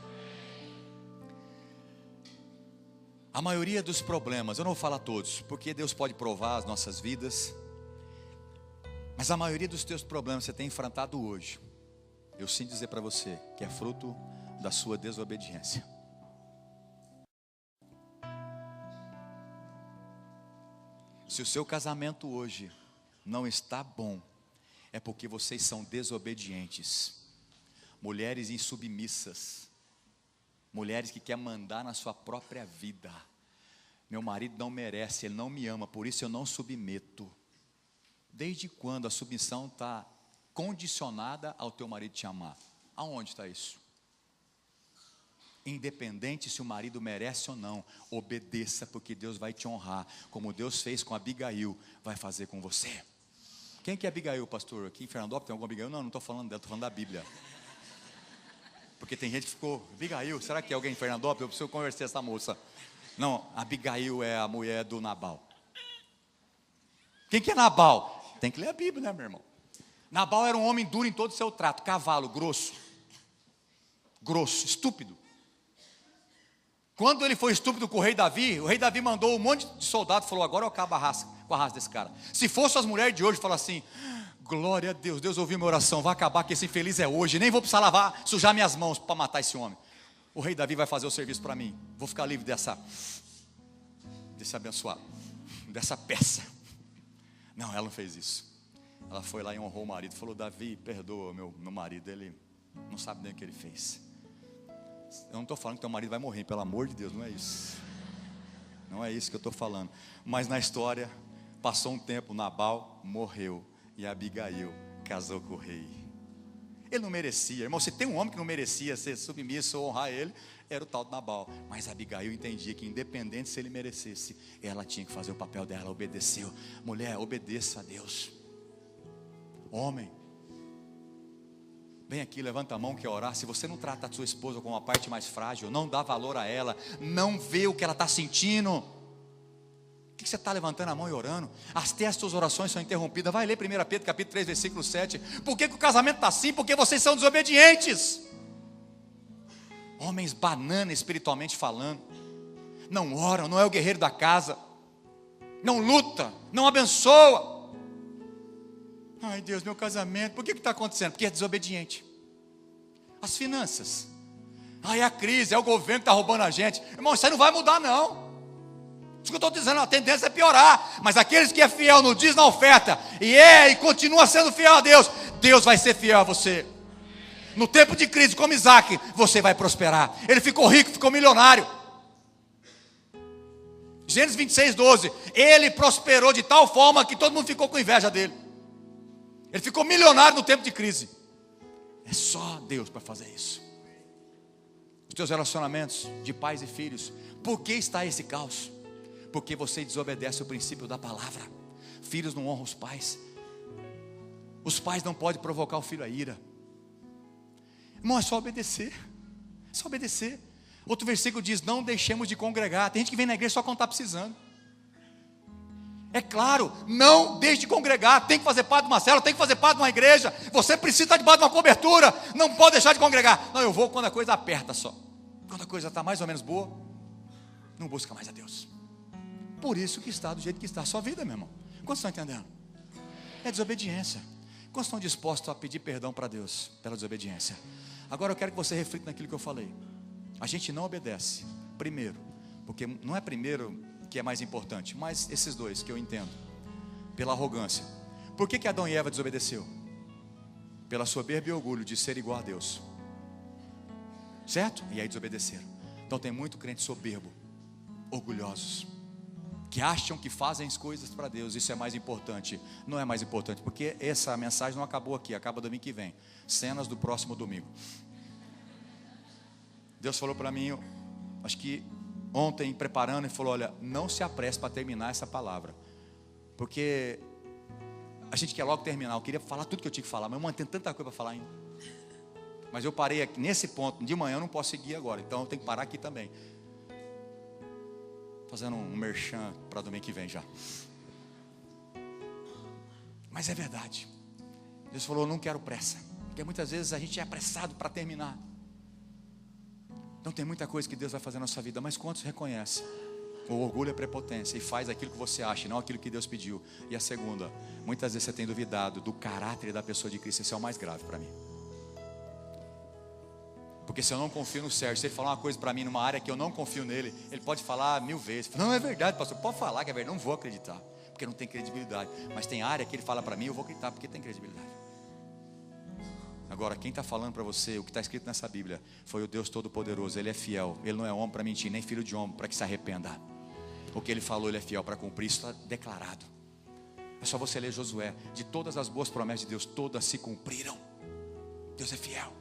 A maioria dos problemas, eu não vou falar todos, porque Deus pode provar as nossas vidas, mas a maioria dos teus problemas você tem enfrentado hoje, eu sinto dizer para você que é fruto da sua desobediência. Se o seu casamento hoje não está bom, é porque vocês são desobedientes. Mulheres insubmissas, mulheres que querem mandar na sua própria vida. Meu marido não merece, ele não me ama, por isso eu não submeto. Desde quando a submissão está condicionada ao teu marido te amar? Aonde está isso? Independente se o marido merece ou não, obedeça, porque Deus vai te honrar, como Deus fez com Abigail, vai fazer com você. Quem que é Abigail, pastor? Aqui em Fernandópolis tem alguma Abigail? Não estou falando dela, estou falando da Bíblia. Porque tem gente que ficou, Abigail, será que é alguém em Fernandópolis? Eu preciso conversar essa moça. Não, Abigail é a mulher do Nabal. Quem que é Nabal? Tem que ler a Bíblia, né, meu irmão? Nabal era um homem duro em todo o seu trato, cavalo, grosso, estúpido. Quando ele foi estúpido com o rei Davi mandou um monte de soldados, falou, agora eu acabo com a raça desse cara. Se fosse as mulheres de hoje, fala assim, glória a Deus, Deus ouviu minha oração, vai acabar que esse infeliz é hoje, nem vou precisar sujar minhas mãos para matar esse homem. O rei Davi vai fazer o serviço para mim, vou ficar livre desse abençoado, dessa peça. Não, ela não fez isso. Ela foi lá e honrou o marido, falou, Davi, perdoa meu marido, ele não sabe nem o que ele fez. Eu não estou falando que teu marido vai morrer, pelo amor de Deus, não é isso. Não é isso que eu estou falando. Mas na história, passou um tempo, Nabal morreu e Abigail casou com o rei. Ele não merecia, irmão, se tem um homem que não merecia ser submisso ou honrar ele, era o tal de Nabal. Mas Abigail entendia que independente se ele merecesse, ela tinha que fazer o papel dela, obedeceu. Mulher, obedeça a Deus. Homem, vem aqui, levanta a mão, quer orar. Se você não trata a sua esposa como uma parte mais frágil, não dá valor a ela, não vê o que ela está sentindo, o que você está levantando a mão e orando? Até as suas orações são interrompidas. Vai ler 1 Pedro capítulo 3, versículo 7. Por que o casamento está assim? Porque vocês são desobedientes. Homens banana espiritualmente falando, não oram, não é o guerreiro da casa, não luta, não abençoa. Ai Deus, meu casamento, por que está acontecendo? Porque é desobediente. As finanças, ai a crise, é o governo que está roubando a gente. Irmão, isso aí não vai mudar não. Isso que eu estou dizendo, a tendência é piorar. Mas aqueles que é fiel no dízimo, na oferta, e continua sendo fiel a Deus, Deus vai ser fiel a você. No tempo de crise, como Isaac, você vai prosperar. Ele ficou rico, ficou milionário. Gênesis 26, 12. Ele prosperou de tal forma que todo mundo ficou com inveja dele. Ele ficou milionário no tempo de crise. É só Deus para fazer isso. Os teus relacionamentos de pais e filhos, por que está esse caos? Porque você desobedece o princípio da palavra. Filhos não honram os pais. Os pais não podem provocar o filho a ira. Irmão, é só obedecer. É só obedecer. Outro versículo diz, não deixemos de congregar. Tem gente que vem na igreja só quando está precisando. É claro, não deixe de congregar. Tem que fazer parte de uma célula, tem que fazer parte de uma igreja. Você precisa estar debaixo de uma cobertura. Não pode deixar de congregar. Não, eu vou quando a coisa aperta só. Quando a coisa está mais ou menos boa, não busca mais a Deus. Por isso que está do jeito que está a sua vida, meu irmão. Quantos estão entendendo? É desobediência. Quantos estão dispostos a pedir perdão para Deus pela desobediência? Agora eu quero que você reflita naquilo que eu falei. A gente não obedece, primeiro, porque não é primeiro que é mais importante, mas esses dois que eu entendo, pela arrogância. Por que Adão e Eva desobedeceu? Pela soberba e orgulho de ser igual a Deus, certo? E aí desobedeceram. Então tem muito crente soberbo, orgulhosos, que acham que fazem as coisas para Deus. Isso é mais importante. Não é mais importante, porque essa mensagem não acabou aqui, acaba domingo que vem. Cenas do próximo domingo. Deus falou para mim, acho que ontem, preparando, e falou, olha, não se apresse para terminar essa palavra, porque a gente quer logo terminar. Eu queria falar tudo que eu tinha que falar, mas eu tenho tanta coisa para falar ainda. Mas eu parei aqui, nesse ponto, de manhã eu não posso seguir agora, então eu tenho que parar aqui também. Fazendo um merchan para domingo que vem já. Mas é verdade. Deus falou, não quero pressa, porque muitas vezes a gente é apressado para terminar. Então tem muita coisa que Deus vai fazer na nossa vida, mas quantos reconhecem? O orgulho é prepotência e faz aquilo que você acha, não aquilo que Deus pediu. E a segunda, muitas vezes você tem duvidado do caráter da pessoa de Cristo. Esse é o mais grave para mim. Porque se eu não confio no Sérgio, se ele falar uma coisa para mim numa área que eu não confio nele, ele pode falar 1000 vezes. Não, é verdade, pastor, pode falar que é verdade. Não vou acreditar, porque não tem credibilidade. Mas tem área que ele fala para mim, eu vou acreditar, porque tem credibilidade. Agora, quem está falando para você, o que está escrito nessa Bíblia, foi o Deus Todo-Poderoso. Ele é fiel, Ele não é homem para mentir, nem filho de homem para que se arrependa. O que Ele falou, Ele é fiel para cumprir. Isso está declarado. É só você ler Josué. De todas as boas promessas de Deus, todas se cumpriram. Deus é fiel.